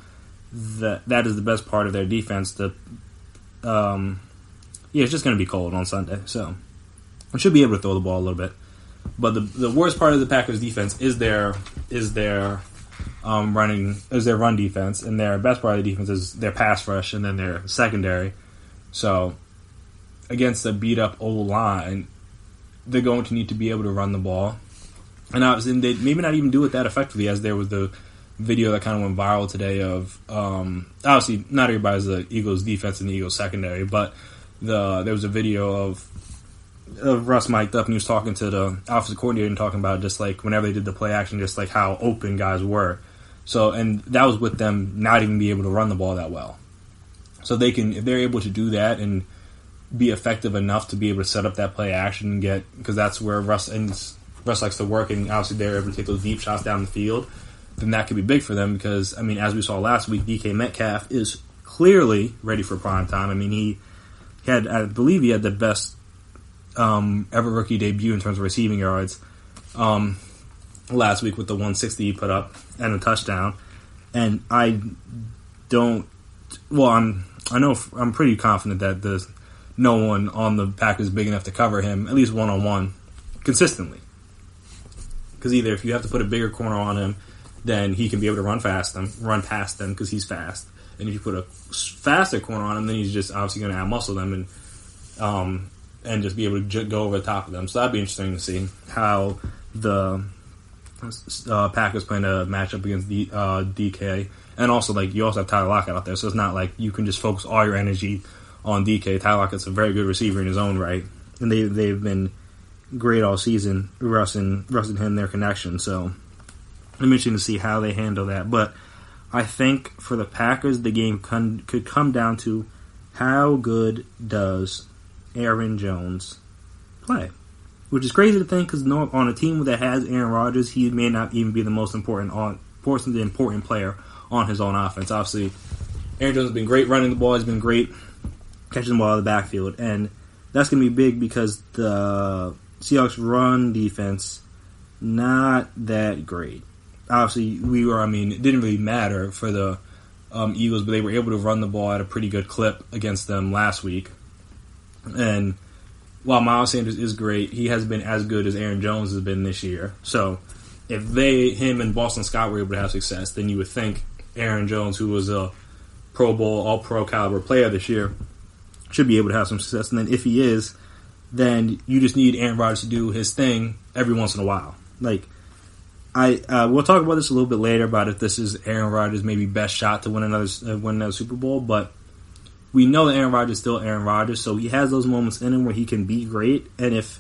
That is the best part of their defense. It's just going to be cold on Sunday, so we should be able to throw the ball a little bit. But the worst part of the Packers' defense is their run defense, and their best part of the defense is their pass rush, and then their secondary. So against a beat up O line, they're going to need to be able to run the ball. And obviously, they maybe not even do it that effectively, as there was the video that kind of went viral today of, obviously, not everybody's the Eagles' defense and the Eagles' secondary, but there was a video of Russ mic'd up, and he was talking to the offensive coordinator and talking about just like whenever they did the play action, just like how open guys were. So, and that was with them not even being able to run the ball that well. So if they're able to do that and be effective enough to be able to set up that play action and get, because that's where Russ likes to work, and obviously they're able to take those deep shots down the field, then that could be big for them because, I mean, as we saw last week, DK Metcalf is clearly ready for prime time. I mean, I believe he had the best ever rookie debut in terms of receiving yards last week with the 160 he put up and a touchdown. And I'm pretty confident that there's no one on the Packers is big enough to cover him, at least one-on-one, consistently. Because either if you have to put a bigger corner on him, then he can be able to run past them because he's fast. And if you put a faster corner on him, then he's just obviously going to out-muscle them and just be able to go over the top of them. So that'd be interesting to see how the Packers plan to match up against DK. And also, like, you also have Tyler Lockett out there, so it's not like you can just focus all your energy on DK. Tyler Lockett's a very good receiver in his own right, and they've been great all season, Russ and him, their connection. So I'm interested to see how they handle that. But I think for the Packers, the game could come down to how good does Aaron Jones play, which is crazy to think because on a team that has Aaron Rodgers, he may not even be the most important player on his own offense. Obviously, Aaron Jones has been great running the ball. He's been great catching the ball out of the backfield, and that's going to be big because the Seahawks run defense not that great. Obviously, it didn't really matter for the Eagles, but they were able to run the ball at a pretty good clip against them last week. And while Miles Sanders is great, he has been as good as Aaron Jones has been this year. So if him and Boston Scott were able to have success, then you would think Aaron Jones, who was a Pro Bowl, All-Pro caliber player this year, should be able to have some success. And then if he is, then you just need Aaron Rodgers to do his thing every once in a while. Like, we'll talk about this a little bit later about if this is Aaron Rodgers' maybe best shot to win another Super Bowl, but we know that Aaron Rodgers is still Aaron Rodgers, so he has those moments in him where he can be great, and if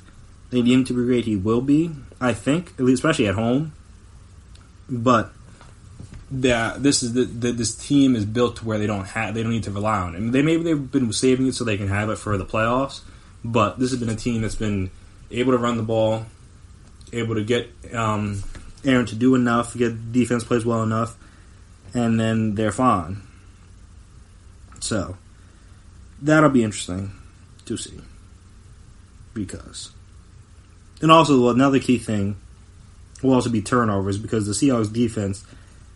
they need him to be great, he will be, I think, at least especially at home. But this team is built to where they don't need to rely on him. They've been saving it so they can have it for the playoffs, but this has been a team that's been able to run the ball, able to get Aaron to do enough, get defense plays well enough, and then they're fine. So that'll be interesting to see. And also, another key thing will also be turnovers, because the Seahawks defense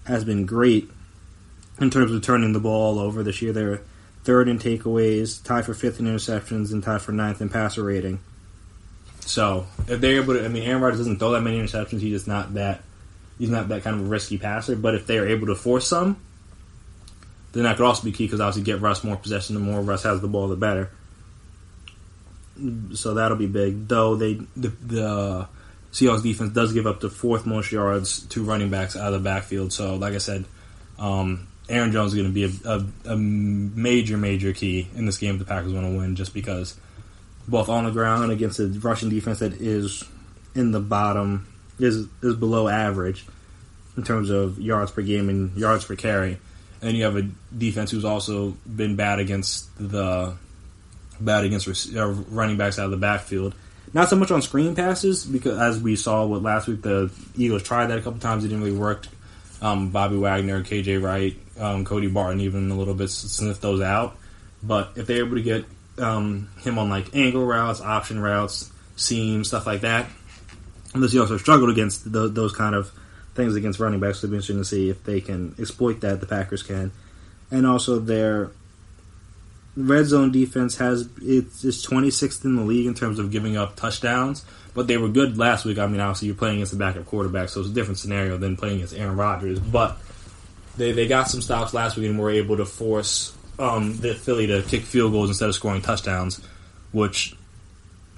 has been great in terms of turning the ball over this year. They're third in takeaways, tied for fifth in interceptions, and tied for ninth in passer rating. So if they're able to, Aaron Rodgers doesn't throw that many interceptions. He's not that kind of a risky passer. But if they're able to force some, then that could also be key, because obviously get Russ more possession. The more Russ has the ball, the better. So that'll be big. Though the Seahawks defense does give up the fourth most yards to running backs out of the backfield. So like I said, Aaron Jones is going to be a major, major key in this game if the Packers want to win, just because both on the ground against a rushing defense that is in the bottom, is below average in terms of yards per game and yards per carry. And then you have a defense who's also been bad against running backs out of the backfield. Not so much on screen passes, because as we saw with last week, the Eagles tried that a couple times. It didn't really work. Bobby Wagner, KJ Wright, Cody Barton even a little bit sniffed those out. But if they're able to get him on like angle routes, option routes, seam, stuff like that, and the Seahawks have struggled against those kind of things against running backs. So it'll be interesting to see if they can exploit that. The Packers can, and also their red zone defense it's 26th in the league in terms of giving up touchdowns, but they were good last week. I mean, obviously you're playing against the backup quarterback, so it's a different scenario than playing against Aaron Rodgers. But they got some stops last week and were able to force the Philly to kick field goals instead of scoring touchdowns, which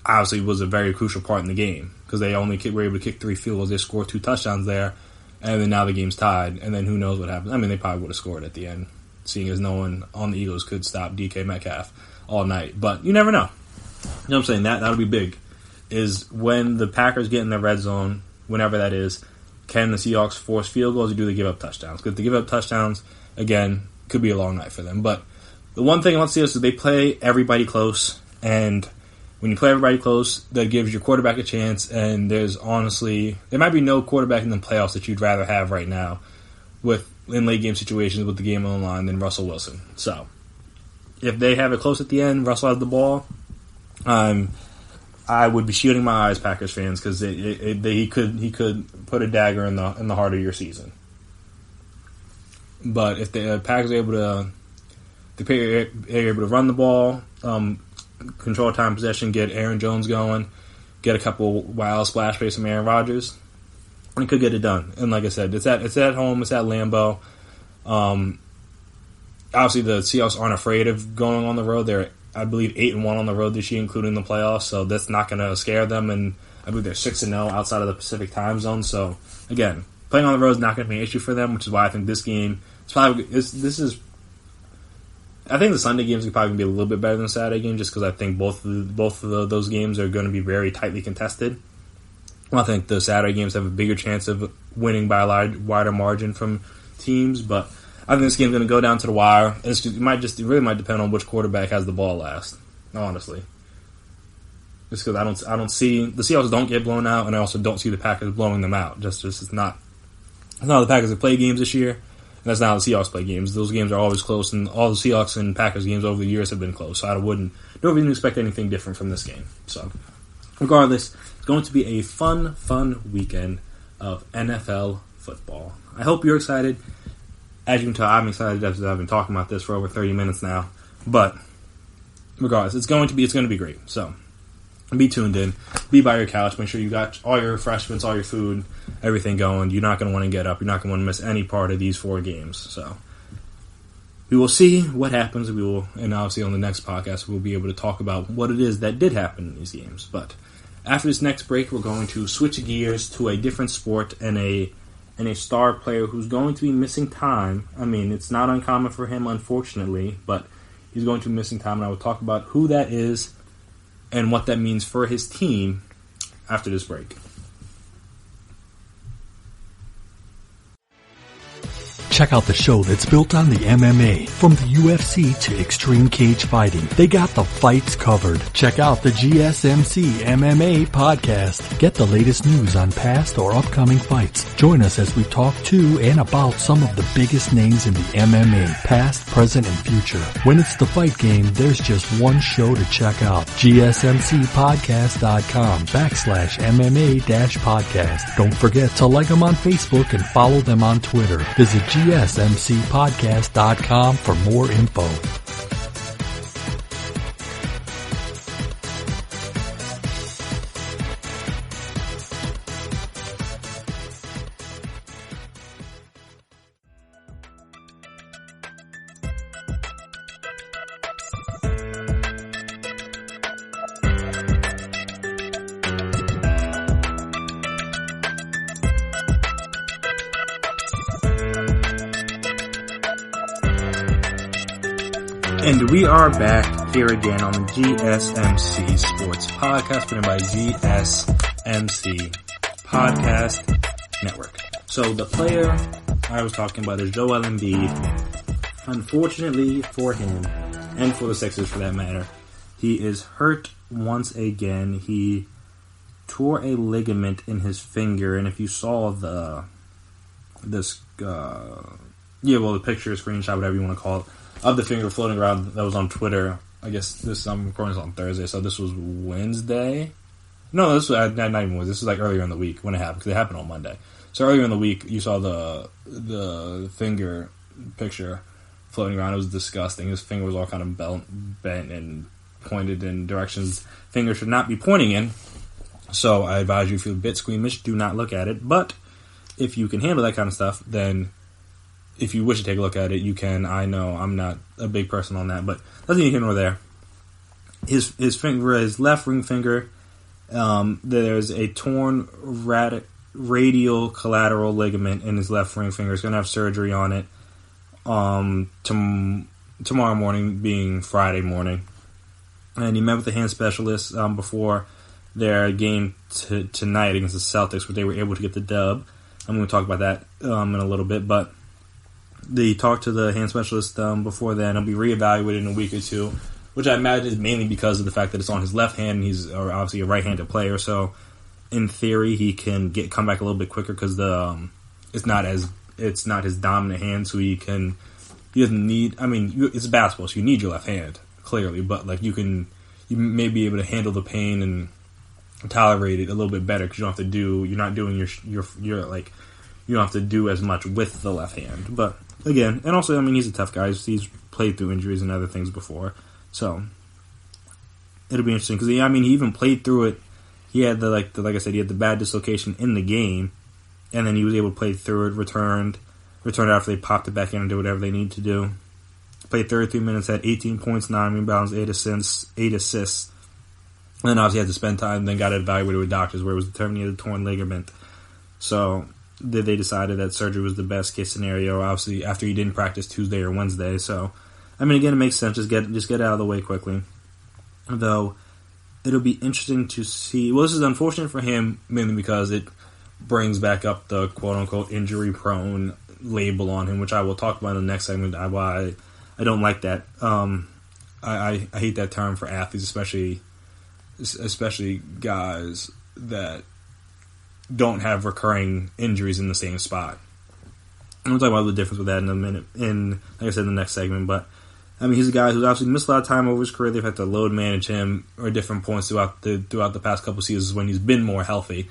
obviously was a very crucial part in the game because they only were able to kick 3 field goals. They scored 2 touchdowns there, and then now the game's tied, and then who knows what happens. I mean, they probably would have scored at the end, seeing as no one on the Eagles could stop DK Metcalf all night. But you never know. You know what I'm saying? That'll be big, is when the Packers get in the red zone, whenever that is, can the Seahawks force field goals or do they give up touchdowns? Because if they give up touchdowns, again, could be a long night for them. But the one thing about Seahawks is they play everybody close, and when you play everybody close, that gives your quarterback a chance, and there might be no quarterback in the playoffs that you'd rather have right now in late game situations with the game on the line than Russell Wilson. So if they have it close at the end, Russell has the ball, I would be shielding my eyes, Packers fans, because he could put a dagger in the heart of your season. But if the Packers are able to run the ball, control time possession, get Aaron Jones going, get a couple wild splash plays from Aaron Rodgers, and could get it done. And like I said, it's at home, it's at Lambeau. Obviously, the Seahawks aren't afraid of going on the road. They're, I believe, 8-1 on the road this year, including the playoffs. So that's not going to scare them. And I believe they're 6-0 outside of the Pacific time zone. So again, playing on the road is not going to be an issue for them, which is why I think this game I think the Sunday games are probably going to be a little bit better than the Saturday game, just because I think both of those games are going to be very tightly contested. Well, I think the Saturday games have a bigger chance of winning by a wider margin from teams, but I think this game's going to go down to the wire. It really might depend on which quarterback has the ball last, honestly. Just because I don't see the Seahawks don't get blown out, and I also don't see the Packers blowing them out. It's not how the Packers have played games this year, and that's not how the Seahawks play games. Those games are always close, and all the Seahawks and Packers games over the years have been close. So don't even expect anything different from this game. So, regardless, it's going to be a fun weekend of NFL football. I hope you're excited. As you can tell, I'm excited because I've been talking about this for over 30 minutes now. But regardless, it's going to be great. So be tuned in. Be by your couch. Make sure you got all your refreshments, all your food, everything going. You're not going to want to get up. You're not going to want to miss any part of these 4 games. So we will see what happens. And obviously on the next podcast, we'll be able to talk about what it is that did happen in these games. But after this next break, we're going to switch gears to a different sport and a star player who's going to be missing time. I mean, it's not uncommon for him, unfortunately, but he's going to be missing time, and I will talk about who that is and what that means for his team after this break. Check out the show that's built on the MMA. From the UFC to extreme cage fighting, they got the fights covered. Check out the GSMC MMA podcast. Get the latest news on past or upcoming fights. Join us as we talk to and about some of the biggest names in the MMA, past, present, and future. When it's the fight game, there's just one show to check out. GSMCpodcast.com/MMA-podcast. Don't forget to like them on Facebook and follow them on Twitter. Visit GSMCpodcast.com for more info. And we are back here again on the GSMC Sports Podcast, put in by GSMC Podcast Network. So the player I was talking about is Joel Embiid. Unfortunately for him, and for the Sixers for that matter, he is hurt once again. He tore a ligament in his finger, and if you saw the picture, screenshot, whatever you want to call it, of the finger floating around that was on Twitter. I guess I'm recording this on Thursday, so this was Wednesday. No, this was not even Wednesday. This was like earlier in the week when it happened, because it happened on Monday. So earlier in the week, you saw the finger picture floating around. It was disgusting. His finger was all kind of bent and pointed in directions fingers should not be pointing in. So I advise you, if you're a bit squeamish, do not look at it. But if you can handle that kind of stuff, then if you wish to take a look at it, you can. I know I'm not a big person on that, but that's neither here nor there. His finger, his left ring finger, there's a torn radial collateral ligament in his left ring finger. He's going to have surgery on it tomorrow morning, being Friday morning. And he met with the hand specialist before their game tonight against the Celtics, where they were able to get the dub. I'm going to talk about that in a little bit, but they talked to the hand specialist before then. He'll be reevaluated in a week or two, which I imagine is mainly because of the fact that it's on his left hand. He's obviously a right-handed player, so in theory he can come back a little bit quicker because it's not his dominant hand, so he doesn't need. I mean, it's basketball, so you need your left hand clearly, but like you may be able to handle the pain and tolerate it a little bit better because you don't have to you're not doing your like, you don't have to do as much with the left hand. But again, and also, I mean, he's a tough guy. He's played through injuries and other things before, so it'll be interesting because he even played through it. He had like I said, he had the bad dislocation in the game, and then he was able to play through it. Returned after they popped it back in and did whatever they need to do. Played 33 minutes, had 18 points, 9 rebounds, 8 assists. And then obviously had to spend time, then got evaluated with doctors where it was determined he had a torn ligament. So they decided that surgery was the best case scenario, obviously, after he didn't practice Tuesday or Wednesday. So, I mean, again, it makes sense. Just get it out of the way quickly. Though, it'll be interesting to see. Well, this is unfortunate for him, mainly because it brings back up the quote-unquote injury-prone label on him, which I will talk about in the next segment, why I don't like that. I hate that term for athletes, especially guys that don't have recurring injuries in the same spot. And we'll talk about the difference with that in a minute, like I said, in the next segment. But, I mean, he's a guy who's obviously missed a lot of time over his career. They've had to load manage him at different points throughout the past couple seasons when he's been more healthy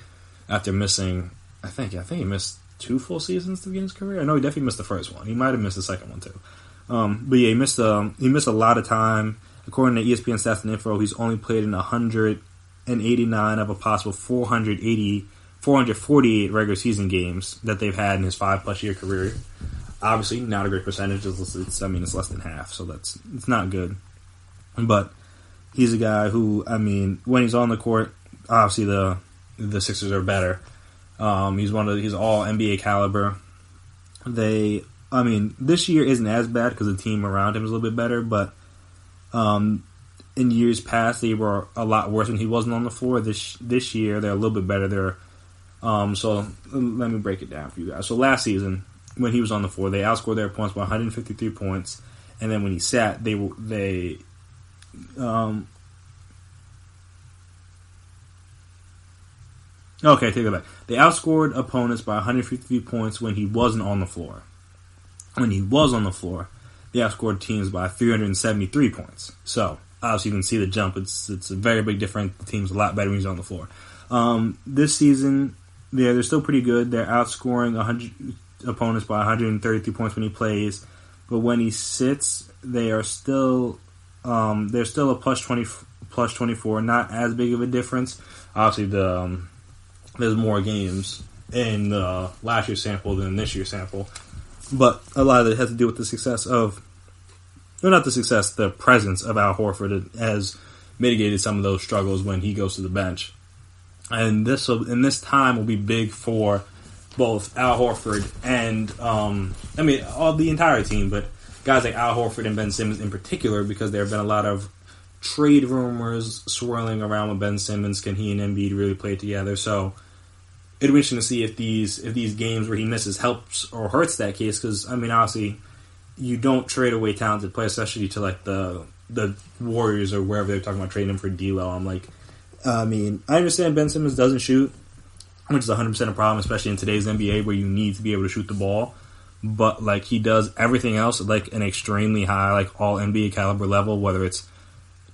after missing, I think he missed 2 full seasons to begin his career. I know he definitely missed the first one. He might have missed the second one, too. But yeah, he missed a lot of time. According to ESPN Stats and Info, he's only played in 189 of a possible 448 regular season games that they've had in his 5+ year career. Obviously, not a great percentage. It's less than half, so it's not good. But he's a guy who, I mean, when he's on the court, obviously the Sixers are better. He's all NBA caliber. This year isn't as bad because the team around him is a little bit better, but in years past they were a lot worse when he wasn't on the floor. This year they're a little bit better. So let me break it down for you guys. So last season when he was on the floor, they outscored their opponents by 153 points, and then when he sat, they okay, take that back. They outscored opponents by 153 points when he wasn't on the floor. When he was on the floor, they outscored teams by 373 points. So, obviously, you can see the jump. It's a very big difference. The team's a lot better when he's on the floor. This season, they're still pretty good. They're outscoring opponents by 133 points when he plays. But when he sits, they are still they're still a plus 24. Not as big of a difference. Obviously, there's more games in the last year's sample than this year's sample. But a lot of it has to do with the the presence of Al Horford has mitigated some of those struggles when he goes to the bench. And this time will be big for both Al Horford and, all the entire team, but guys like Al Horford and Ben Simmons in particular, because there have been a lot of trade rumors swirling around with Ben Simmons. Can he and Embiid really play together? So it'll be interesting to see if these games where he misses helps or hurts that case, because, obviously, you don't trade away talented players, especially to, like, the Warriors or wherever they're talking about trading him for D'Lo. I understand Ben Simmons doesn't shoot, which is 100% a problem, especially in today's NBA where you need to be able to shoot the ball. but like he does everything else at like an extremely high, like all NBA caliber level, whether it's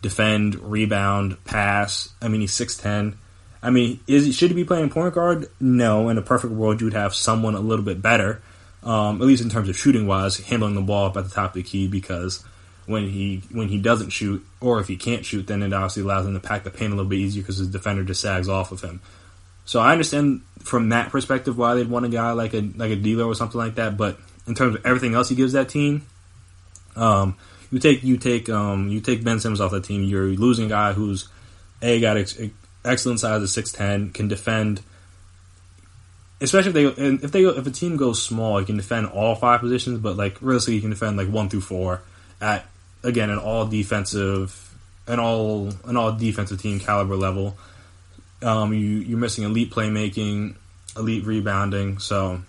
defend, rebound, pass. I mean, he's 6'10". I mean, should he be playing point guard? No. In a perfect world, you would have someone a little bit better, at least in terms of shooting wise, handling the ball up at the top of the key, because when he doesn't shoot, or if he can't shoot, then it obviously allows him to pack the paint a little bit easier because his defender just sags off of him. So I understand from that perspective why they'd want a guy like a D'Lo or something like that. But in terms of everything else he gives that team, you take Ben Simmons off that team, you're losing a guy who's got excellent size of 6'10", can defend. Especially if a team goes small, he can defend all 5 positions, but like realistically, he can defend like 1 through 4 at again an all defensive team caliber level. You're missing elite playmaking, elite rebounding. So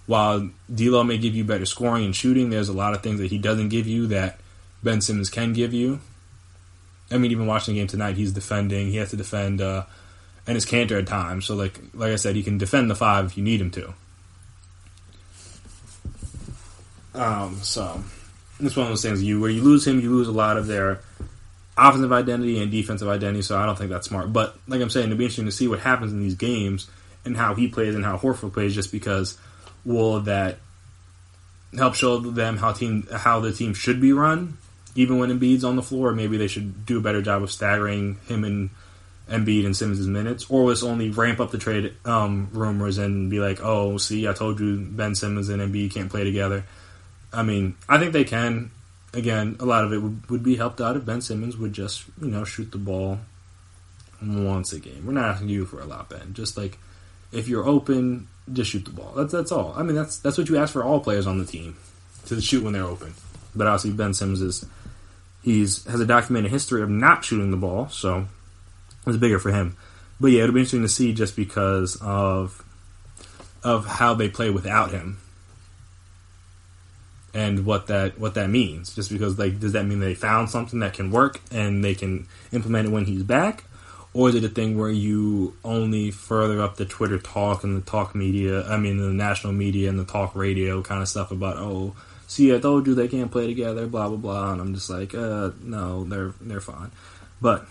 while D'Lo may give you better scoring and shooting, there's a lot of things that he doesn't give you that Ben Simmons can give you. I mean, even watching the game tonight, he's defending. He has to defend and his canter at times. So like I said, he can defend the 5 if you need him to. So it's one of those things where you lose him, you lose a lot of their offensive identity and defensive identity. So I don't think that's smart. But like I'm saying, it'll be interesting to see what happens in these games and how he plays and how Horford plays. Just because will that help show them how the team should be run, even when Embiid's on the floor? Maybe they should do a better job of staggering him and Embiid and Simmons' minutes, or will this only ramp up the trade rumors and be like, oh, see, I told you Ben Simmons and Embiid can't play together. I mean, I think they can. Again, a lot of it would be helped out if Ben Simmons would just, shoot the ball once a game. We're not asking you for a lot, Ben. Just like, if you're open, just shoot the ball. That's all. I mean, that's what you ask for all players on the team, to shoot when they're open. But obviously, Ben Simmons has a documented history of not shooting the ball, so it's bigger for him. But yeah, it'll be interesting to see just because of how they play without him. And what that means. Just because, like, does that mean they found something that can work and they can implement it when he's back? Or is it a thing where you only further up the Twitter talk and the talk media, the national media and the talk radio kind of stuff about, oh, see, I told you they can't play together, blah, blah, blah. And I'm just like, no, they're fine. But,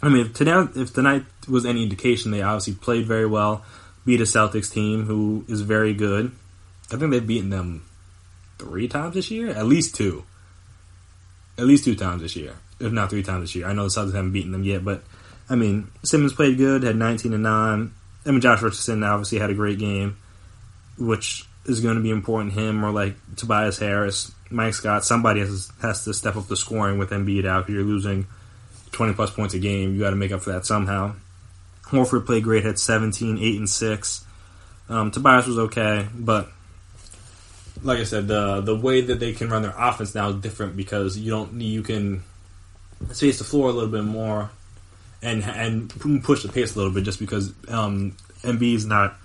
I mean, if tonight was any indication, they obviously played very well, beat a Celtics team who is very good. I think they've beaten them 3 times this year? At least 2. At least 2 times this year, if not 3 times this year. I know the Celtics haven't beaten them yet, but, I mean, Simmons played good, had 19 and 9. I mean, Josh Richardson obviously had a great game, which is going to be important to him, or like Tobias Harris, Mike Scott. Somebody has to step up the scoring with Embiid out, because you're losing 20-plus points a game. You got to make up for that somehow. Horford played great, had 17, 8 and 6. Tobias was okay, but like I said, the way that they can run their offense now is different, because you can space the floor a little bit more and push the pace a little bit, just because Embiid's not,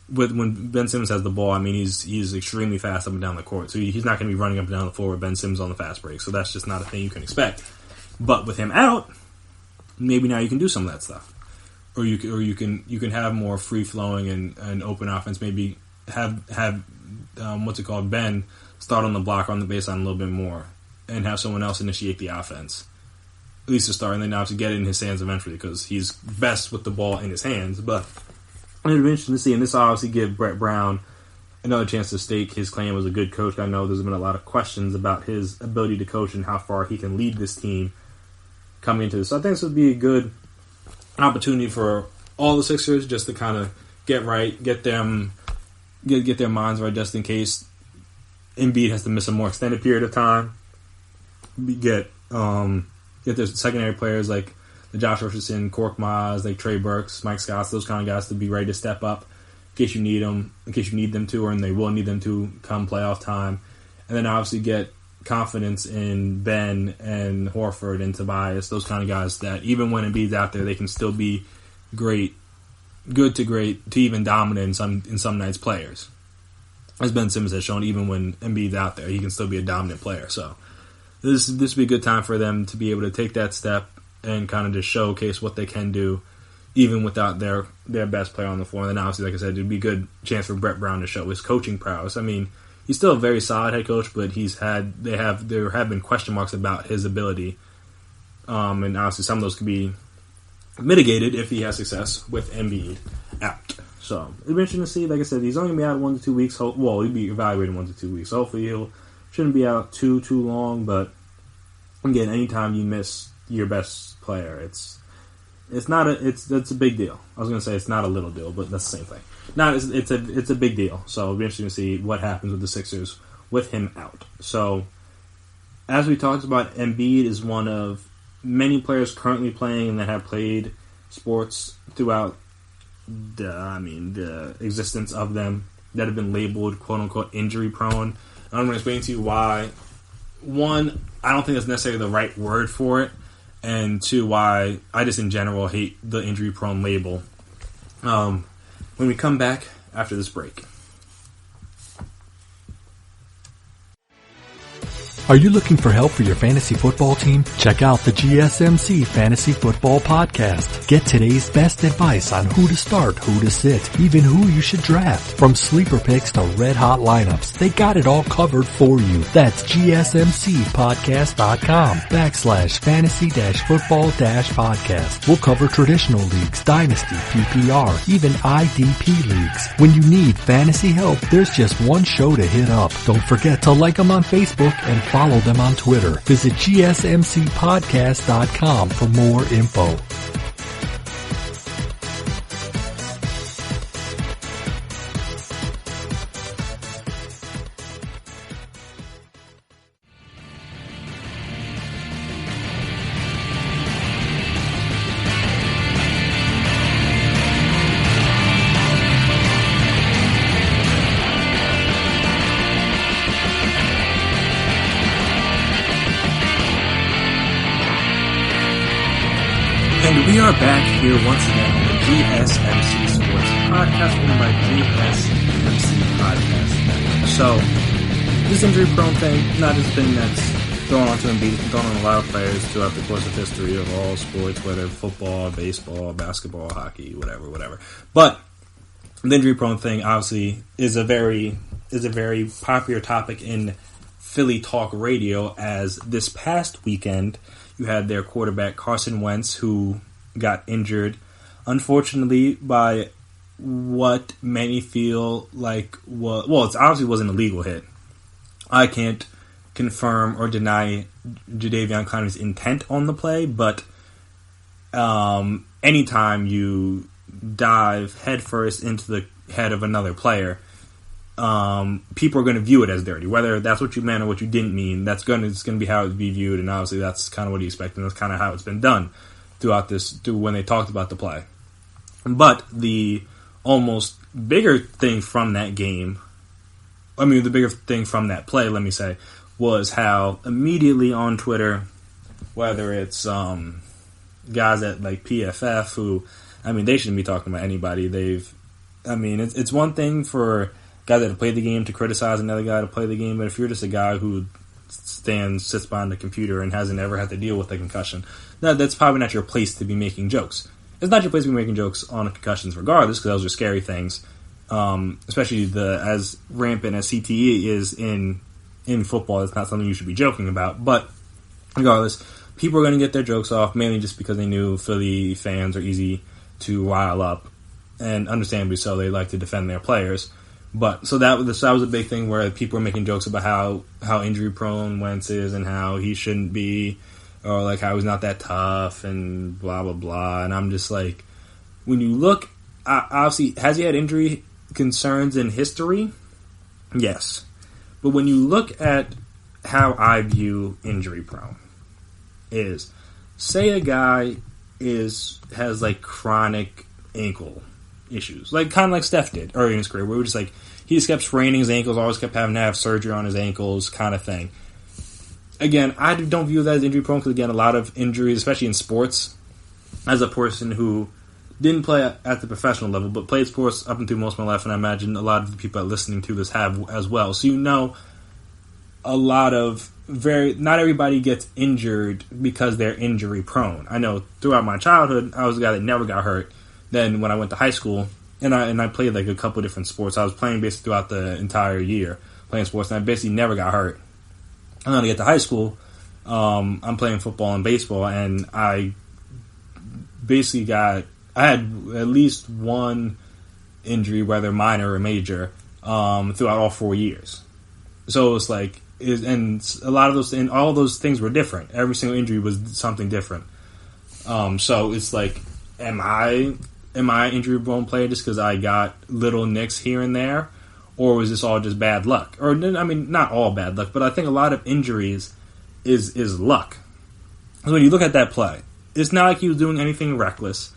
when Ben Simmons has the ball, I mean, he's extremely fast up and down the court, so he's not going to be running up and down the floor with Ben Simmons on the fast break, so that's just not a thing you can expect. But with him out, maybe now you can do some of that stuff, or you can have more free flowing and open offense. Maybe have Ben start on the block or on the baseline a little bit more, and have someone else initiate the offense, at least to start, and then obviously get it in his hands eventually, because he's best with the ball in his hands. But it'll be interesting to see, and this obviously give Brett Brown another chance to stake his claim as a good coach. I know there's been a lot of questions about his ability to coach and how far he can lead this team coming into this. So I think this would be a good opportunity for all the Sixers just to kind of get right, get their minds right, just in case Embiid has to miss a more extended period of time. Get their secondary players like the Josh Richardson, Cork Maz, like Trey Burks, Mike Scott, those kind of guys to be ready to step up in case you need them to, and they will need them to come playoff time. And then obviously get confidence in Ben and Horford and Tobias, those kind of guys that even when Embiid's out there, they can still be good to great to even dominant in some nights players. As Ben Simmons has shown, even when Embiid's out there, he can still be a dominant player. So this would be a good time for them to be able to take that step and kind of just showcase what they can do, even without their best player on the floor. And then obviously, like I said, it'd be a good chance for Brett Brown to show his coaching prowess. I mean, he's still a very solid head coach, but there have been question marks about his ability, and obviously some of those could be mitigated if he has success with Embiid out. So it'll be interesting to see. Like I said, he's only gonna be out 1 to 2 weeks. Well, he'll be evaluated 1 to 2 weeks. So hopefully shouldn't be out too long. But again, anytime you miss your best player, it's a big deal. I was gonna say it's not a little deal, but that's the same thing. It's a big deal. So it'll be interesting to see what happens with the Sixers with him out. So as we talked about, Embiid is one of many players currently playing and that have played sports throughout the existence of them that have been labeled quote unquote injury prone. I'm going to explain to you why. One, I don't think that's necessarily the right word for it, and two, why I just in general hate the injury prone label. When we come back after this break. Are you looking for help for your fantasy football team? Check out the GSMC Fantasy Football Podcast. Get today's best advice on who to start, who to sit, even who you should draft. From sleeper picks to red hot lineups, they got it all covered for you. That's GSMCpodcast.com/fantasy-football-podcast. We'll cover traditional leagues, dynasty, PPR, even IDP leagues. When you need fantasy help, there's just one show to hit up. Don't forget to like them on Facebook and follow them on Twitter. Visit GSMCpodcast.com for more info. And we are back here once again on the GSMC Sports Podcast, run by GSMC Podcast Network. So, this injury prone thing, not just a thing that's thrown onto Embiid, it's been thrown on a lot of players throughout the course of history of all sports, whether football, baseball, basketball, hockey, whatever. But the injury prone thing obviously is a very popular topic in Philly talk radio, as this past weekend you had their quarterback Carson Wentz, who got injured, unfortunately, by what many feel like it obviously wasn't a legal hit. I can't confirm or deny Jadeveon Clowney's intent on the play, but anytime you dive headfirst into the head of another player, people are going to view it as dirty. Whether that's what you meant or what you didn't mean, it's going to be how it be viewed, and obviously that's kind of what you expect, and that's kind of how it's been done through when they talked about the play. But the almost bigger thing from that game, the bigger thing from that play, let me say, was how immediately on Twitter, whether it's guys at like PFF who, they shouldn't be talking about anybody. It's one thing for guy that played the game to criticize another guy to play the game, but if you're just a guy who sits behind the computer and hasn't ever had to deal with a concussion, that's probably not your place to be making jokes. It's not your place to be making jokes on concussions regardless, because those are scary things, especially as rampant as CTE is in football. It's not something you should be joking about, but regardless, people are going to get their jokes off, mainly just because they knew Philly fans are easy to rile up, and understandably so, they like to defend their players. But so that was a big thing where people were making jokes about how injury prone Wentz is and how he shouldn't be, or like how he's not that tough and blah blah blah. And I'm just like, when you look, obviously, has he had injury concerns in history? Yes, but when you look at how I view injury prone, is say a guy has like chronic ankle issues, like kind of like Steph did early in his career, where he just kept spraining his ankles, always kept having to have surgery on his ankles, kind of thing. Again, I don't view that as injury prone, because again, a lot of injuries, especially in sports, as a person who didn't play at the professional level, but played sports up and through most of my life, and I imagine a lot of the people listening to this have as well. So a lot of not everybody gets injured because they're injury prone. I know throughout my childhood, I was a guy that never got hurt. Then when I went to high school, and I played like a couple different sports, I was playing basically throughout the entire year. playing sports, and I basically never got hurt. And then I get to high school, I'm playing football and baseball, and I basically I had at least one injury, whether minor or major, throughout all 4 years. So it's like, and a lot of those, and all those things were different. Every single injury was something different. So it's like, am I injury prone player just because I got little nicks here and there, or was this all just bad luck? Or I mean, not all bad luck, but I think a lot of injuries is luck. So when you look at that play, it's not like he was doing anything reckless.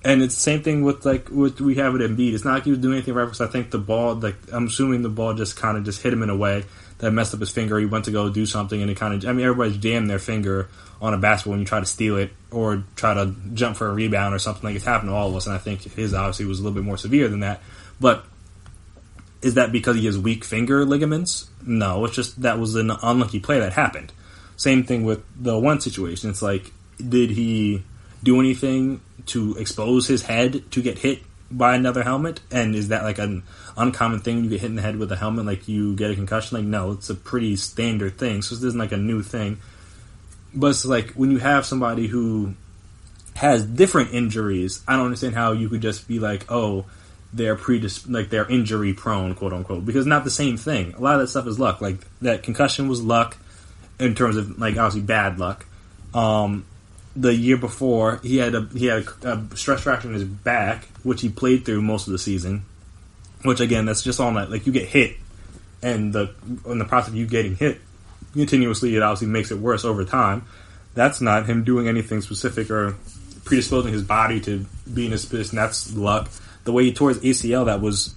And it's the same thing with what we have with Embiid. It's not like he was doing anything reckless. I think the ball, I'm assuming the ball just kind of just hit him in a way that messed up his finger. He went to go do something, and it kind of, I mean, everybody's jammed their finger on a basketball when you try to steal it or try to jump for a rebound or something. Like, it's happened to all of us, and I think his obviously was a little bit more severe than that. But is that because he has weak finger ligaments? No, it's just that was an unlucky play that happened. Same thing with the one situation. It's like, did he do anything to expose his head to get hit by another helmet? And is that like an uncommon thing when you get hit in the head with a helmet, like you get a concussion? Like, no, it's a pretty standard thing, so this isn't like a new thing. But it's like, when you have somebody who has different injuries, I don't understand how you could just be like, oh, they're they're injury prone, quote unquote, because it's not the same thing. A lot of that stuff is luck. Like, that concussion was luck in terms of, like, obviously bad luck. The year before, he had a stress fracture in his back, which he played through most of the season. Which, again, that's just on that, like, you get hit, and in the process of you getting hit continuously, it obviously makes it worse over time. That's not him doing anything specific or predisposing his body to be in his position. That's luck. The way he tore his ACL, that was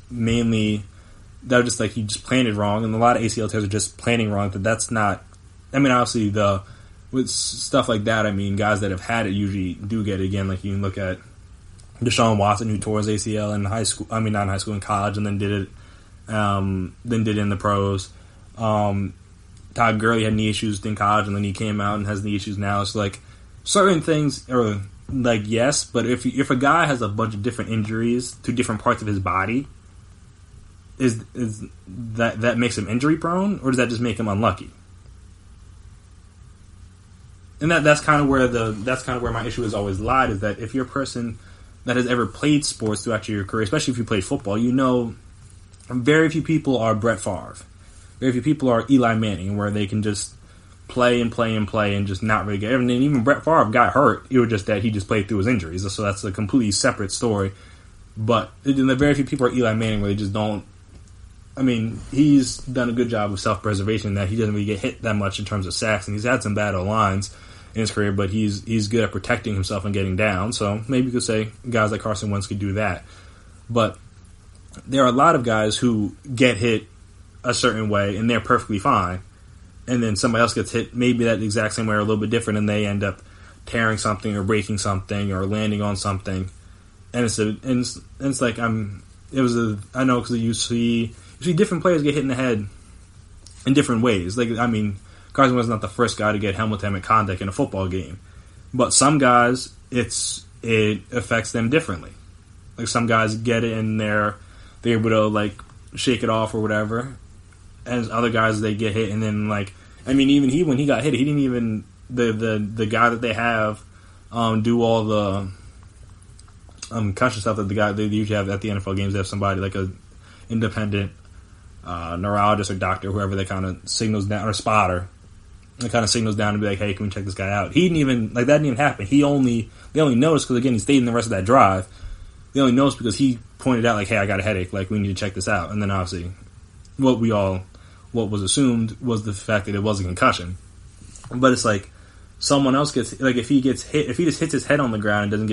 just like he just planted wrong, and a lot of ACL tears are just planting wrong. But that's not. I mean, obviously, with stuff like that, I mean, guys that have had it usually do get it again. Like, you can look at Deshaun Watson, who tore his ACL in high school. I mean, not in high school, in college, and then did it in the pros. Todd Gurley had knee issues in college, and then he came out and has knee issues now. It's like, certain things are like, yes, but if a guy has a bunch of different injuries to different parts of his body, is that makes him injury prone, or does that just make him unlucky? And that's kind of where my issue has always lied, is that if you're a person that has ever played sports throughout your career, especially if you played football, you know very few people are Brett Favre. Very few people are Eli Manning, where they can just play and play and play and just not really get it. And even Brett Favre got hurt. It was just that he just played through his injuries. So that's a completely separate story. But the very few people are Eli Manning, where they just don't. I mean, he's done a good job of self-preservation, that he doesn't really get hit that much in terms of sacks, and he's had some bad O-lines in his career, but he's good at protecting himself and getting down. So maybe you could say guys like Carson Wentz could do that. But there are a lot of guys who get hit a certain way and they're perfectly fine, and then somebody else gets hit maybe that exact same way or a little bit different, and they end up tearing something or breaking something or landing on something. And it's like, I know, because you see different players get hit in the head in different ways. Like, I mean, Carson was not the first guy to get helmet-to-helmet contact in a football game, but some guys it affects them differently. Like, some guys get it and they're able to, like, shake it off or whatever, and other guys, they get hit and then, like, I mean, even when he got hit, he didn't even the guy that they have do all the concussion stuff that they usually have at the NFL games. They have somebody like a independent neurologist or doctor, whoever, that kind of signals down, or spotter, that kind of signals down and be like, hey, can we check this guy out? He didn't even, like, that didn't even happen. They only noticed because, again, he stayed in the rest of that drive. They only noticed because he pointed out, like, hey, I got a headache, like, we need to check this out. And then obviously what was assumed was the fact that it was a concussion. But it's like, someone else gets, like, if he gets hit, if he just hits his head on the ground and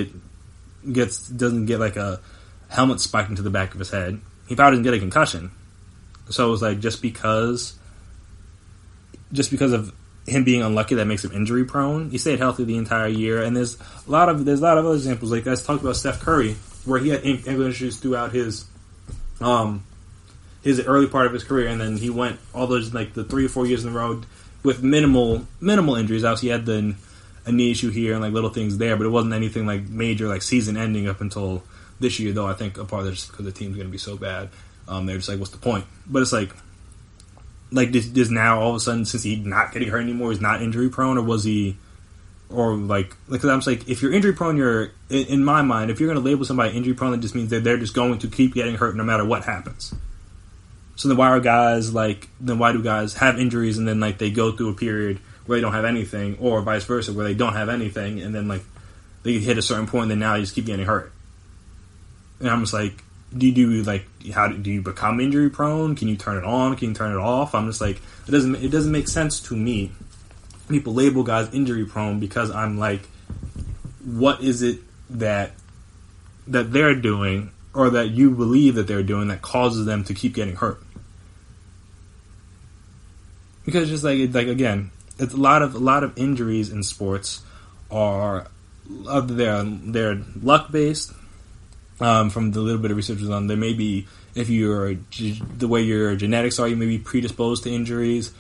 doesn't get like a helmet spiked into the back of his head, he probably doesn't get a concussion. So it was like, just because of him being unlucky, that makes him injury prone. He stayed healthy the entire year, and there's a lot of other examples. Like, let's talk about Steph Curry, where he had ankle injuries throughout his early part of his career, and then he went all those, like, the 3 or 4 years in a row with minimal injuries. Obviously, he had a knee issue here and, like, little things there, but it wasn't anything like major, like season ending up until this year. Though I think a part of it is just because the team's going to be so bad. They're just like, what's the point? But it's like, Like, does now all of a sudden, since he's not getting hurt anymore, he's not injury prone, or was he, or like I'm just like, if you're injury prone, you're, in my mind, if you're going to label somebody injury prone, that just means that they're just going to keep getting hurt no matter what happens. So then why do guys have injuries and then like they go through a period where they don't have anything, or vice versa, where they don't have anything and then like they hit a certain point and then now you just keep getting hurt? And I'm just like, do you become injury prone? Can you turn it on? Can you turn it off? I'm just like, it doesn't make sense to me. People label guys injury prone because I'm like, what is it that they're doing or that you believe that they're doing that causes them to keep getting hurt? Because just like again, it's a lot of injuries in sports are they're luck based. From the little bit of research on, there may be, if you're the way your genetics are, you may be predisposed to injuries,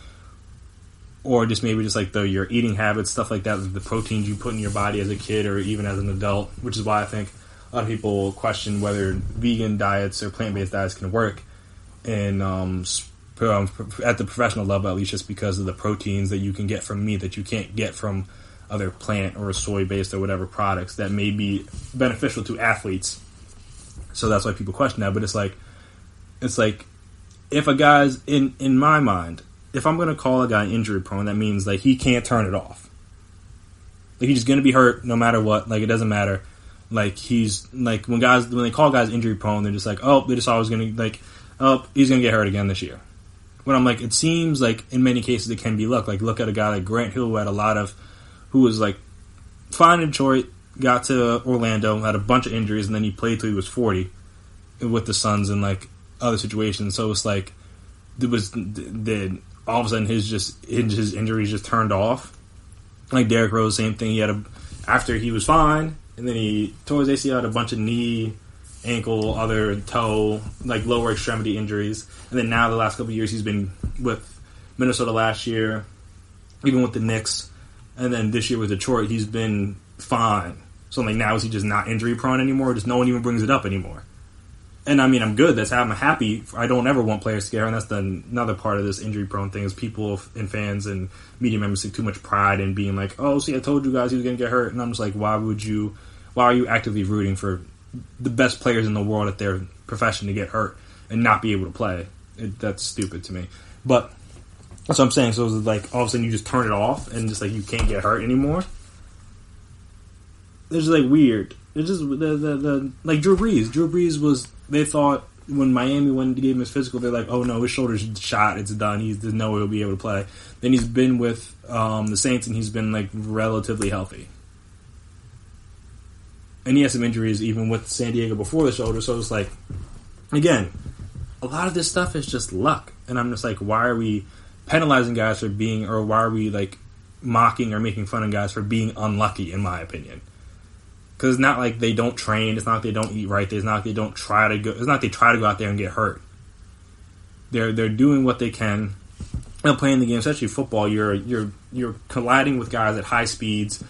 or just maybe just like your eating habits, stuff like that, the proteins you put in your body as a kid or even as an adult, which is why I think a lot of people question whether vegan diets or plant-based diets can work in at the professional level, at least, just because of the proteins that you can get from meat that you can't get from other plant or soy-based or whatever products that may be beneficial to athletes. So that's why people question that. But it's like if a guy's in my mind, if I'm going to call a guy injury prone, that means like he can't turn it off. Like he's going to be hurt no matter what. Like it doesn't matter. Like he's like when they call guys injury prone, they're just like, oh, they just always going to like, oh, he's going to get hurt again this year. When I'm like, it seems like in many cases it can be luck. Like look at a guy like Grant Hill who was like fine in Detroit, got to Orlando, had a bunch of injuries, and then he played till he was 40 with the Suns and like other situations. So it's like all of a sudden his injuries just turned off. Like Derrick Rose, same thing. He had after he was fine, and then he tore his ACL, had a bunch of knee, ankle, other toe, like lower extremity injuries, and then now the last couple of years he's been with Minnesota last year, even with the Knicks, and then this year with Detroit he's been fine. So like now is he just not injury prone anymore? Just no one even brings it up anymore. And I mean, I'm good. I'm happy. I don't ever want players to get hurt. And that's another part of this injury prone thing is people and fans and media members take too much pride in being like, oh, see, I told you guys he was going to get hurt. And I'm just like, why are you actively rooting for the best players in the world at their profession to get hurt and not be able to play? That's stupid to me. But that's what I'm saying. So it's like all of a sudden you just turn it off and just like you can't get hurt anymore. It's just like weird. It's just the like Drew Brees. Drew Brees was, they thought when Miami went to give him his physical, they're like, oh no, his shoulder's shot, it's done. There's no way he'll be able to play. Then he's been with the Saints and he's been like relatively healthy. And he has some injuries even with San Diego before the shoulder. So it's like, again, a lot of this stuff is just luck. And I'm just like, why are we penalizing guys for being, or why are we like mocking or making fun of guys for being unlucky, in my opinion? Because it's not like they don't train. It's not like they don't eat right. It's not like they don't try to go. It's not like they try to go out there and get hurt. They're doing what they can. And playing the game, especially football, you're colliding with guys at high speeds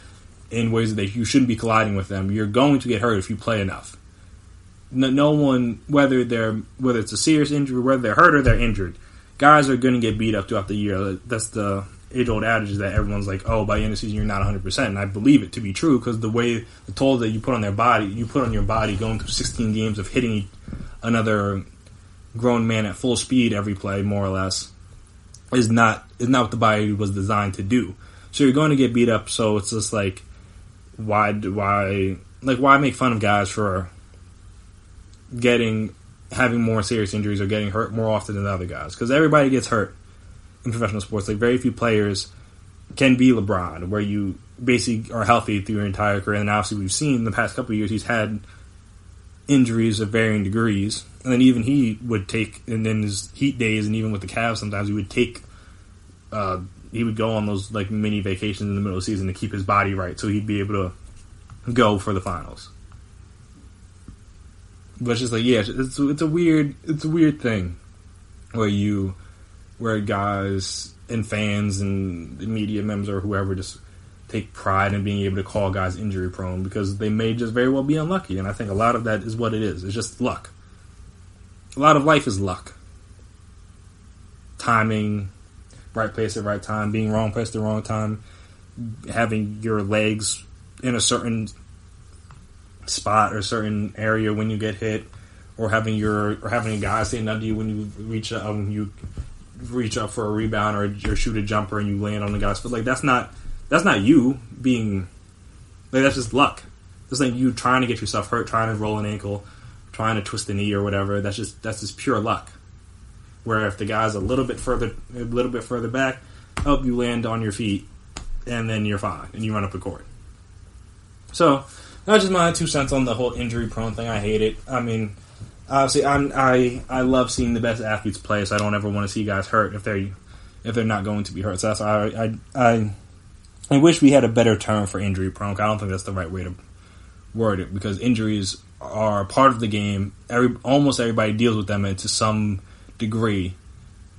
in ways that you shouldn't be colliding with them. You're going to get hurt if you play enough. No one, whether it's a serious injury, whether they're hurt or they're injured, guys are going to get beat up throughout the year. That's the age-old adage that everyone's like, oh, by the end of the season you're not 100%, and I believe it to be true because the toll that you put on your body going through 16 games of hitting another grown man at full speed every play, more or less, is not what the body was designed to do. So you're going to get beat up. So it's just like, why make fun of guys for having more serious injuries or getting hurt more often than other guys? Because everybody gets hurt in professional sports. Like very few players can be LeBron, where you basically are healthy through your entire career. And obviously we've seen in the past couple of years he's had injuries of varying degrees. And then even he would take, and then his Heat days, and even with the Cavs sometimes he would go on those like mini vacations in the middle of the season to keep his body right so he'd be able to go for the finals. But it's just like, yeah, it's a weird thing where guys and fans and media members or whoever just take pride in being able to call guys injury prone because they may just very well be unlucky. And I think a lot of that is what it is. It's just luck. A lot of life is luck. timing, right place at right time, being wrong place at the wrong time, having your legs in a certain spot or certain area when you get hit, or having a guy standing under you when you reach up for a rebound or shoot a jumper and you land on the guy's foot. Like that's not you being like, that's just luck. It's like you trying to get yourself hurt, trying to roll an ankle, trying to twist a knee or whatever. That's just pure luck. Where if the guy's a little bit further back, you land on your feet, and then you're fine, and you run up the court. So that's just my 2 cents on the whole injury prone thing. I hate it. I mean, obviously, I love seeing the best athletes play, so I don't ever want to see guys hurt if they're not going to be hurt. So that's why I wish we had a better term for injury prone. I don't think that's the right way to word it, because injuries are part of the game. Almost everybody deals with them to some degree,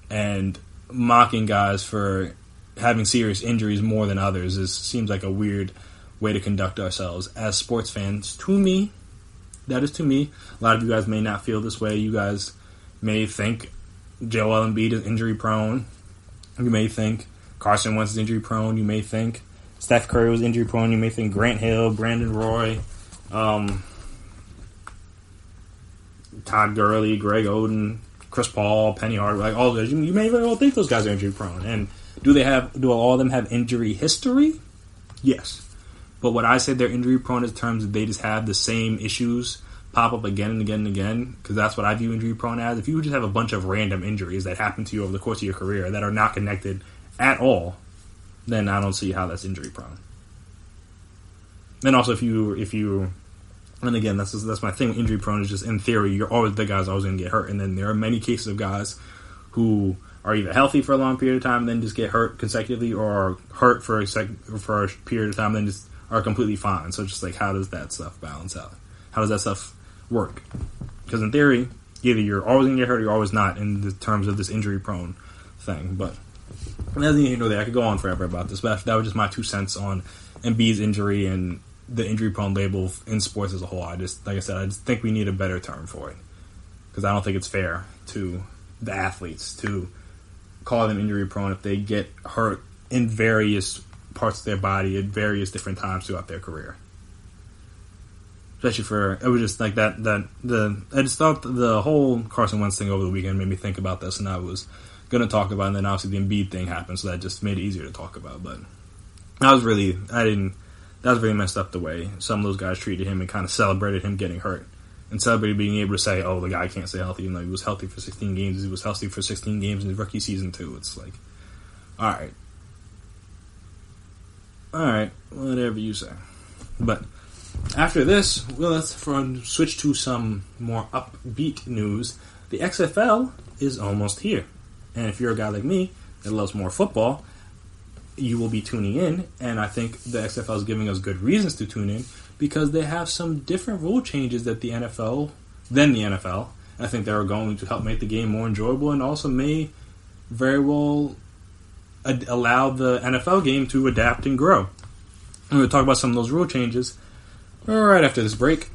and mocking guys for having serious injuries more than others seems like a weird way to conduct ourselves as sports fans. To me, that is to me. A lot of you guys may not feel this way. You guys may think Joel Embiid is injury prone. You may think Carson Wentz is injury prone. You may think Steph Curry was injury prone. You may think Grant Hill, Brandon Roy, Todd Gurley, Greg Oden, Chris Paul, Penny Hardaway, like all those. You may very well think those guys are injury prone. And do all of them have injury history? Yes. But what I say they're injury prone in terms of they just have the same issues pop up again and again and again, because that's what I view injury prone as. If you just have a bunch of random injuries that happen to you over the course of your career that are not connected at all, then I don't see how that's injury prone. And also if you and again, that's my thing with injury prone, is just in theory, the guy's always going to get hurt. And then there are many cases of guys who are either healthy for a long period of time, then just get hurt consecutively, or are hurt for a period of time, then just are completely fine. So just like, how does that stuff balance out? How does that stuff work? Because in theory, either you're always going to get hurt or you're always not in the terms of this injury prone thing. But nothing you know there. I could go on forever about this, but that was just my 2 cents on Embiid's injury and the injury prone label in sports as a whole. I just think we need a better term for it, because I don't think it's fair to the athletes to call them injury prone if they get hurt in various parts of their body at various different times throughout their career. Especially it was just like that. I just thought the whole Carson Wentz thing over the weekend made me think about this, and I was going to talk about it, and then obviously the Embiid thing happened, so that just made it easier to talk about. But that was really messed up the way some of those guys treated him and kind of celebrated him getting hurt. And celebrated being able to say, oh, the guy can't stay healthy, even though he was healthy for 16 games. He was healthy for 16 games in his rookie season, too. It's like, all right, whatever you say. But after this, let's switch to some more upbeat news. The XFL is almost here. And if you're a guy like me that loves more football, you will be tuning in, and I think the XFL is giving us good reasons to tune in, because they have some different rule changes than the NFL. I think they are going to help make the game more enjoyable, and also may very well allow the NFL game to adapt and grow. And we'll talk about some of those rule changes right after this break.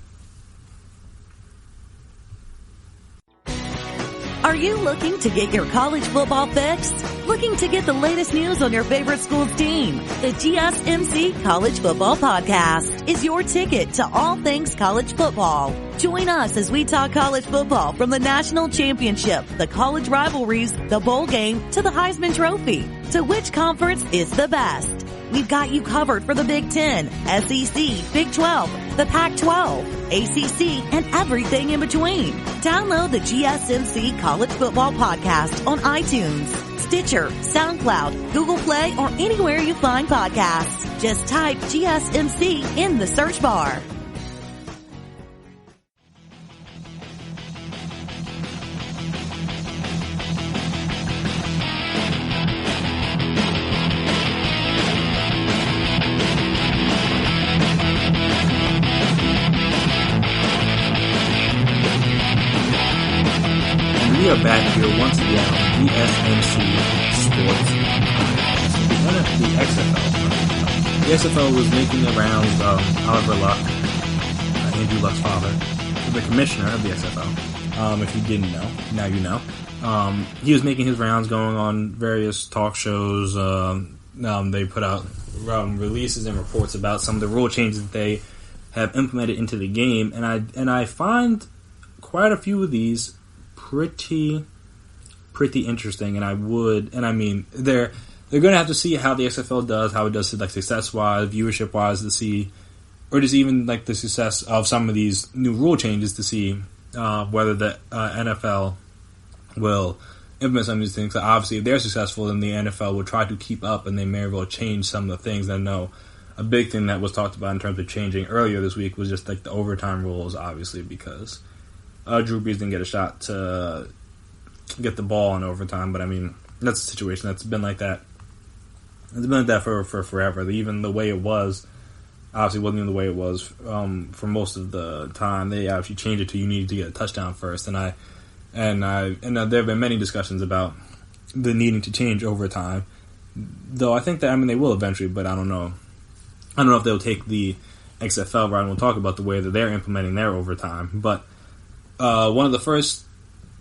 Are you looking to get your college football fix? Looking to get the latest news on your favorite school's team? The GSMC College Football Podcast is your ticket to all things college football. Join us as we talk college football, from the national championship, the college rivalries, the bowl game, to the Heisman Trophy. To which conference is the best? We've got you covered for the Big Ten, SEC, Big 12, the Pac-12, ACC, and everything in between. Download the GSMC College Football Podcast on iTunes, Stitcher, SoundCloud, Google Play, or anywhere you find podcasts. Just type GSMC in the search bar. We are back here once again on GSMC Sports. The XFL. The XFL was making the rounds. Oliver Luck, Andrew Luck's father, the commissioner of the XFL, If you didn't know, now you know. He was making his rounds, going on various talk shows. They put out releases and reports about some of the rule changes that they have implemented into the game, and I find quite a few of these pretty interesting. And I mean they're going to have to see how the XFL does, how it does like success wise, viewership wise, to see, or just even like the success of some of these new rule changes to see whether the NFL will implement some of these things. So obviously, if they're successful, then the NFL will try to keep up, and they may well change some of the things. I know a big thing that was talked about in terms of changing earlier this week was just like the overtime rules, obviously, because Drew Brees didn't get a shot to get the ball in overtime. But I mean, that's a situation that's been like that. It's been like that for forever. Even the way it was, obviously wasn't even the way it was for most of the time. They actually changed it to you needed to get a touchdown first, and there have been many discussions about the needing to change overtime. Though I think that they will eventually, but I don't know. I don't know if they'll take the XFL route, and we'll talk about the way that they're implementing their overtime. But one of the first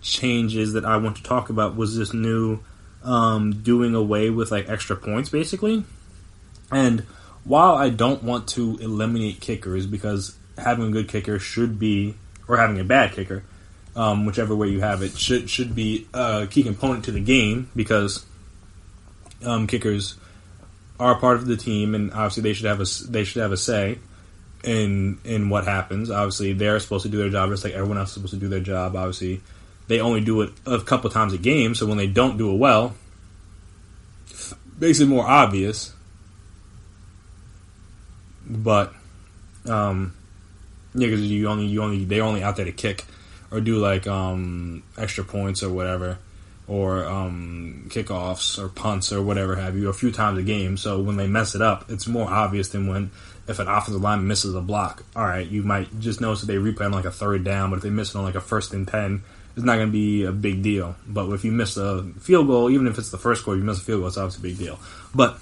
changes that I want to talk about was this new doing away with like extra points, basically. And while I don't want to eliminate kickers, because having a good kicker should be, or having a bad kicker, whichever way you have it, should be a key component to the game, because kickers are a part of the team, and obviously they should have a say in what happens. Obviously, they're supposed to do their job just like everyone else is supposed to do their job. Obviously, they only do it a couple times a game, so when they don't do it well, it makes it more obvious. But because they're only out there to kick or do like extra points or whatever, or kickoffs or punts or whatever have you, a few times a game. So when they mess it up, it's more obvious than when if an offensive lineman misses a block. All right, you might just notice that they replay on like a third down, but if they miss it on like a 1st and 10, it's not going to be a big deal. But if you miss a field goal, even if it's the first quarter, you miss a field goal, it's obviously a big deal. But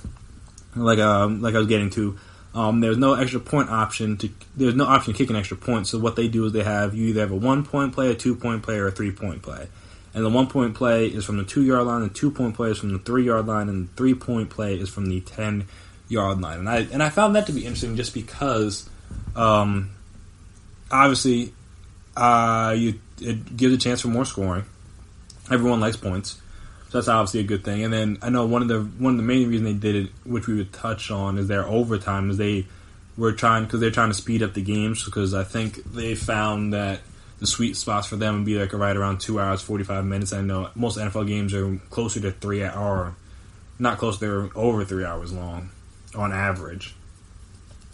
like I was getting to, there's no extra point option there's no option to kick an extra point. So what they do is you either have a 1-point play, a 2-point play, or a 3-point play. And the 1-point play is from the 2-yard line, the 2-point play is from the 3-yard line, and the 3-point play is from the 10-yard line. And I found that to be interesting just because, obviously, it gives a chance for more scoring. Everyone likes points, so that's obviously a good thing. And then I know one of the main reasons they did it, which we would touch on, is their overtime. Is they're trying to speed up the games, because I think they found that the sweet spots for them would be like right around 2 hours, 45 minutes. I know most NFL games are closer to 3 hours, not close, they're over 3 hours long on average.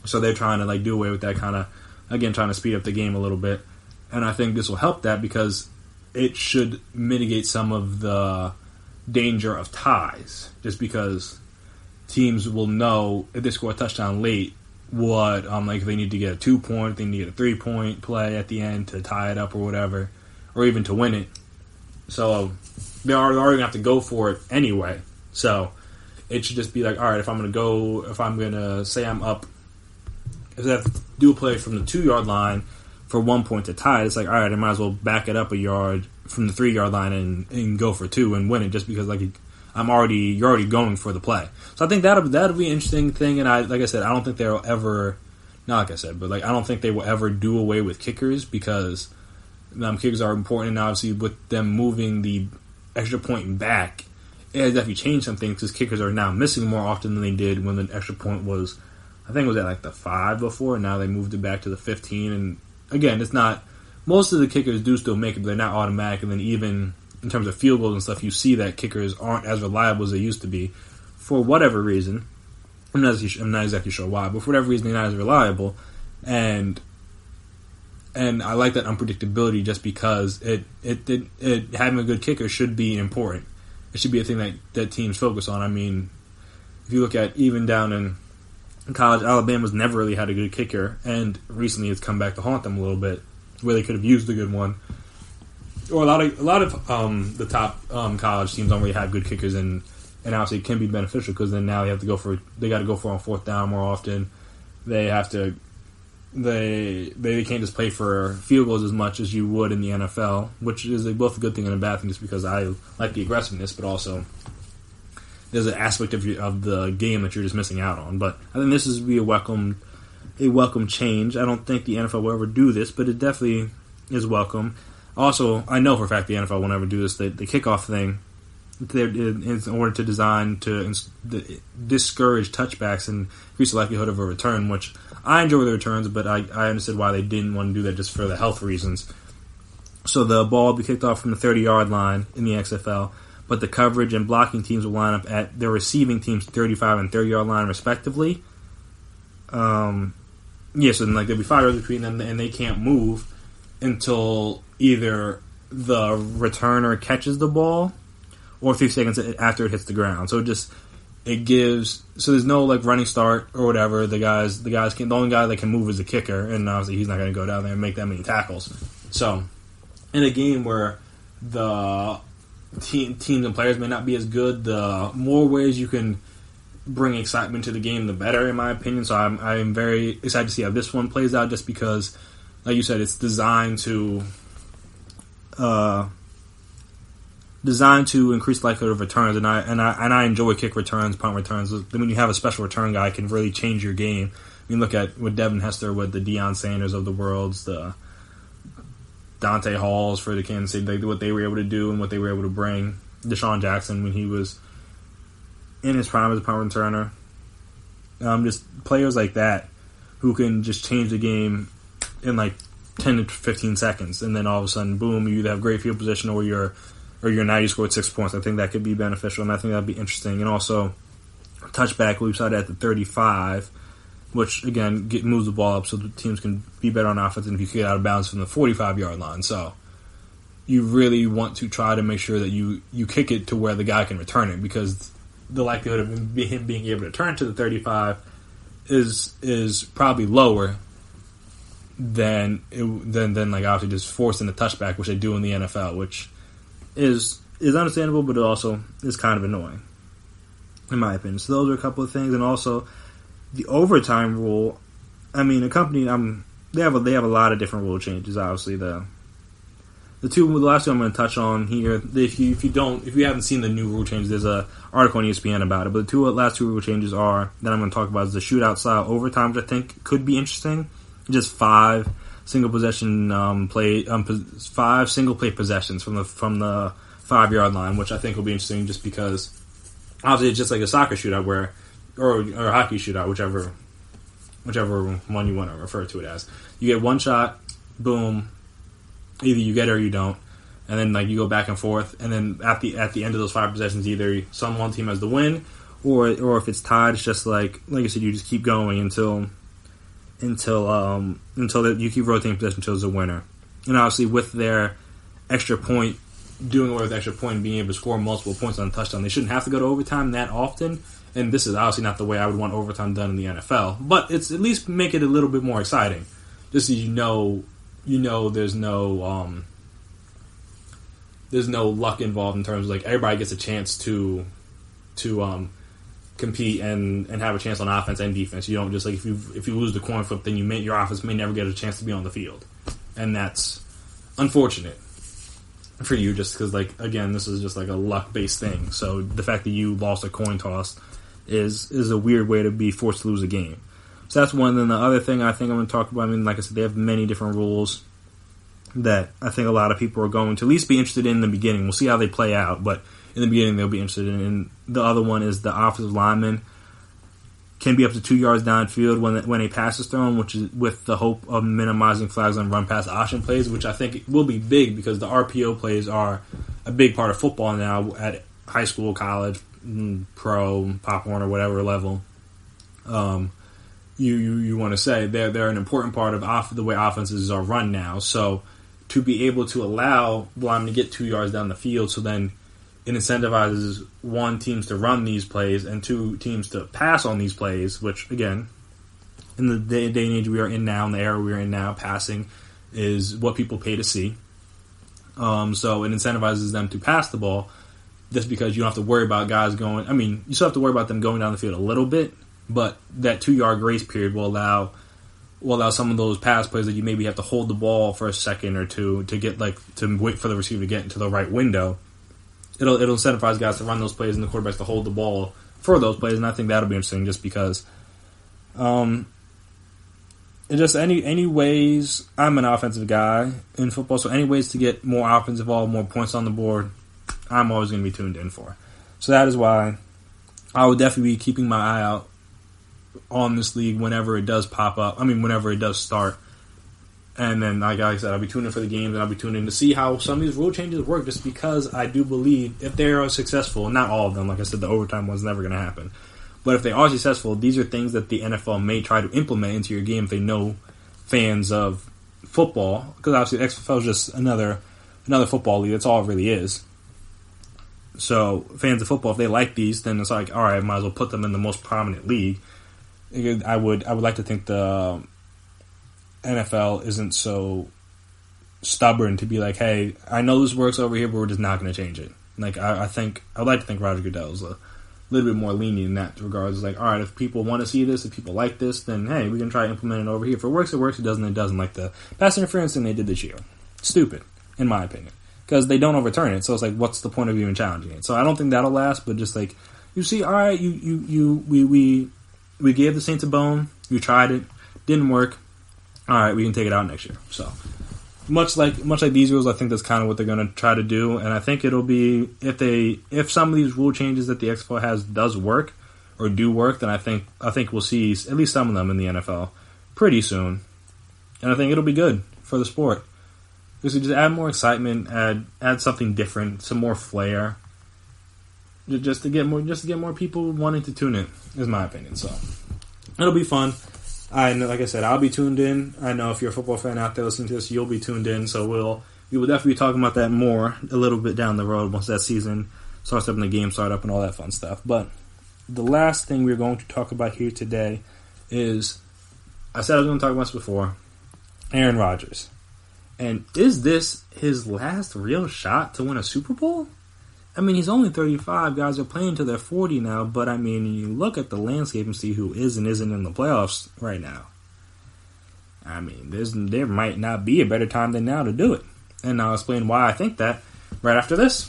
So they're trying to like do away with that, kind of, again, trying to speed up the game a little bit. And I think this will help that, because it should mitigate some of the danger of ties, just because teams will know if they score a touchdown late, what like if they need to get a 2-point, they need a 3-point play at the end to tie it up or whatever, or even to win it. So they're already going to have to go for it anyway. So it should just be like, all right, if I'm going to say I'm up, if I have to do a play from the 2-yard line for 1 point to tie, it's like, all right, I might as well back it up a yard from the 3-yard line and go for 2 and win it, just because like you're already going for the play. So I think that'll be an interesting thing. And I don't think they'll ever, not like I said, but like I don't think they will ever do away with kickers, because kickers are important, and obviously with them moving the extra point back, it has definitely changed some things, because kickers are now missing more often than they did when the extra point was, I think it was at like the 5 before, and now they moved it back to the 15. And again, it's not, most of the kickers do still make it, but they're not automatic. And then even in terms of field goals and stuff, you see that kickers aren't as reliable as they used to be for whatever reason. I'm not exactly sure why, but for whatever reason, they're not as reliable. And I like that unpredictability, just because it having a good kicker should be important. It should be a thing that teams focus on. I mean, if you look at even down in college, Alabama's never really had a good kicker, and recently it's come back to haunt them a little bit, where they could have used a good one. Or a lot of the top college teams don't really have good kickers, and obviously it can be beneficial, because then now they got to go for on 4th down more often. They have to they can't just play for field goals as much as you would in the NFL, which is both a good thing and a bad thing, just because I like the aggressiveness, but also there's an aspect of the game that you're just missing out on. But I think this is be a welcome change. I don't think the NFL will ever do this, but it definitely is welcome. Also, I know for a fact the NFL will never do this. The kickoff thing, in order to design to discourage touchbacks and increase the likelihood of a return, which I enjoy the returns, but I understood why they didn't want to do that, just for the health reasons. So the ball will be kicked off from the 30-yard line in the XFL, but the coverage and blocking teams will line up at their receiving team's 35 and 30-yard line, respectively. So then, there'll be 5 yards between them, and they can't move until either the returner catches the ball or 3 seconds after it hits the ground. So there's no running start or whatever. The only guy that can move is the kicker, and obviously he's not going to go down there and make that many tackles. So in a game where the teams and players may not be as good, the more ways you can bring excitement to the game, the better, in my opinion. So I'm very excited to see how this one plays out, just because, like you said, it's designed to increase the likelihood of returns, and I enjoy kick returns, punt returns. When you have a special return guy, it can really change your game. I mean, look at with Devin Hester, with the Deion Sanders of the worlds, the Dante Halls for the Kansas City, what they were able to do and what they were able to bring. Deshaun Jackson when he was in his prime as a punt returner. Just players like that who can just change the game in 10 to 15 seconds, and then all of a sudden, boom, you either have great field position or you're now you scored 6 points. I think that could be beneficial, and I think that'd be interesting. And also, touchback, we've started at the 35, which, again, moves the ball up so the teams can be better on offense, and if you get out of bounds from the 45-yard line. So you really want to try to make sure that you kick it to where the guy can return it, because the likelihood of him being able to turn to the 35 is probably lower than obviously just forcing the touchback, which they do in the NFL, which is understandable, but it also is kind of annoying, in my opinion. So those are a couple of things, and also the overtime rule. I mean, they have a lot of different rule changes. Obviously, the last two I'm going to touch on here. If you haven't seen the new rule changes, there's a article on ESPN about it. But the last two rule changes that I'm going to talk about is the shootout style overtime, which I think could be interesting. Just 5 single possession 5 single play possessions from the 5-yard line, which I think will be interesting, just because obviously it's just like a soccer shootout or a hockey shootout, whichever one you want to refer to it as. You get one shot, boom, either you get it or you don't, and then you go back and forth, and then at the end of those 5 possessions, either one team has the win, or if it's tied, it's just like I said, you just keep going until you keep rotating possession until there's a winner. And obviously, with their extra point, doing away with extra point and being able to score multiple points on a touchdown, they shouldn't have to go to overtime that often. And this is obviously not the way I would want overtime done in the NFL, but it's at least make it a little bit more exciting. Just so you know, there's no luck involved in terms of everybody gets a chance to compete and have a chance on offense and defense. You don't just if you lose the coin flip, then your offense may never get a chance to be on the field, and that's unfortunate for you. Just because again, this is just a luck based thing. So the fact that you lost a coin toss is a weird way to be forced to lose a game. So that's one. Then the other thing I think I'm going to talk about. I mean, like I said, they have many different rules that I think a lot of people are going to at least be interested in the beginning. We'll see how they play out, but in the beginning they'll be interested in. And the other one is the offensive lineman can be up to 2 yards downfield when a pass is thrown, which is with the hope of minimizing flags on run-pass option plays, which I think will be big because the RPO plays are a big part of football now at high school, college, pro, Pop Warner, whatever level. You want to say they're an important part of the way offenses are run now. So to be able to allow the lineman to get 2 yards down the field, so then it incentivizes one, teams to run these plays, and 2, teams to pass on these plays, which, again, in the day and age we are in now, in the era we are in now, passing is what people pay to see. So it incentivizes them to pass the ball just because you don't have to worry about guys going... I mean, you still have to worry about them going down the field a little bit, but that 2-yard grace period will allow will allow some of those pass plays that you maybe have to hold the ball for a second or two to get to wait for the receiver to get into the right window. It'll incentivize guys to run those plays and the quarterbacks to hold the ball for those plays, and I think that'll be interesting just because it just any ways. I'm an offensive guy in football, so any ways to get more offensive ball, more points on the board, I'm always going to be tuned in for. So that is why I will definitely be keeping my eye out on this league whenever it does pop up. I mean, whenever it does start. And then, like I said, I'll be tuning in for the games, and I'll be tuning in to see how some of these rule changes work, just because I do believe if they are successful, not all of them, like I said, the overtime one's never going to happen. But if they are successful, these are things that the NFL may try to implement into your game if they know fans of football, because obviously XFL is just another football league. That's all it really is. So fans of football, if they like these, then it's like, all right, I might as well put them in the most prominent league. I would like to think the NFL isn't so stubborn to be like, hey, I know this works over here, but we're just not going to change it. Like I would like to think Roger Goodell is a little bit more lenient in that regard. It's like, all right, if people want to see this, if people like this, then hey, we can try to implement it over here. If it works, it works. If it doesn't, it doesn't. Like the pass interference thing they did this year, stupid in my opinion, because they don't overturn it. So it's like, what's the point of even challenging it? So I don't think that'll last. But just like, you see, all right, we gave the Saints a bone. You tried it, didn't work. All right, we can take it out next year. So much like these rules, I think that's kind of what they're going to try to do. And I think it'll be if some of these rule changes that the XFL has does work or do work, then I think we'll see at least some of them in the NFL pretty soon. And I think it'll be good for the sport. Just add more excitement, add something different, some more flair. Just to get more people wanting to tune in, is my opinion. So it'll be fun. I know, like I said, I'll be tuned in. I know if you're a football fan out there listening to this, you'll be tuned in. So we will definitely be talking about that more a little bit down the road once that season starts up and the games start up and all that fun stuff. But the last thing we're going to talk about here today is, I said I was going to talk about this before, Aaron Rodgers. And is this his last real shot to win a Super Bowl? I mean, he's only 35. Guys are playing till they're 40 now. But, I mean, you look at the landscape and see who is and isn't in the playoffs right now. I mean, there might not be a better time than now to do it. And I'll explain why I think that right after this.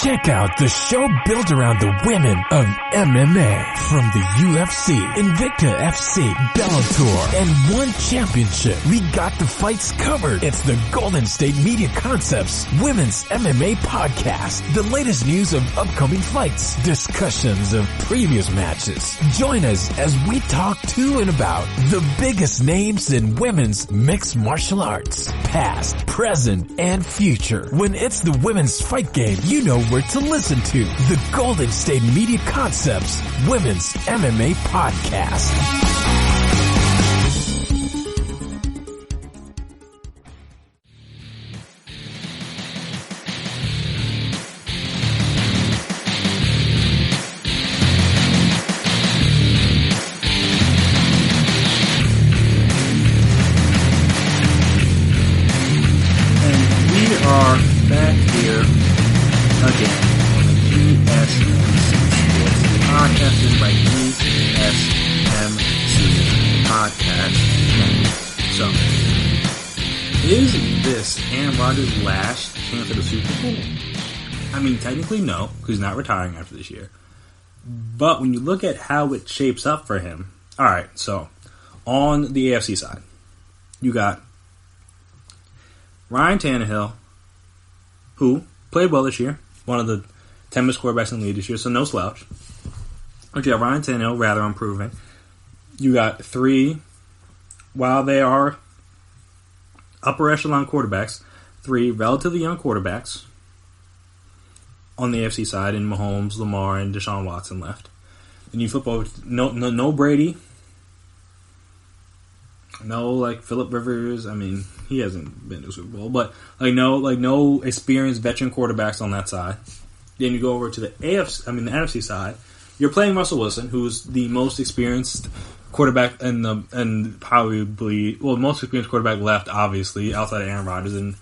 Check out the show built around the women of MMA. From the UFC, Invicta FC, Bellator, and one championship. We got the fights covered. It's the Golden State Media Concepts Women's MMA Podcast. The latest news of upcoming fights, discussions of previous matches. Join us as we talk to and about the biggest names in women's mixed martial arts. Past, present, and future. When it's the women's fight game, you know where to listen to. The Golden State Media Concepts Women's MMA Podcast. And we are back here again on the GSMC Sports Podcast. This is by GSMC Podcast. So, is this Aaron Rodgers' last chance at a Super Bowl? I mean, technically no, because he's not retiring after this year. But when you look at how it shapes up for him, alright, so, on the AFC side, you got Ryan Tannehill, who played well this year, one of the 10 best quarterbacks in the league this year, so no slouch. But you got Ryan Tannehill, rather improving. You got three, while they are upper echelon quarterbacks, three relatively young quarterbacks on the AFC side, in Mahomes, Lamar, and Deshaun Watson left. And you flip over, no Brady, no like Phillip Rivers. I mean, he hasn't been to a Super Bowl, but no experienced veteran quarterbacks on that side. Then you go over to the the NFC side. You're playing Russell Wilson, who's the most experienced quarterback most experienced quarterback left, obviously, outside of Aaron Rodgers, and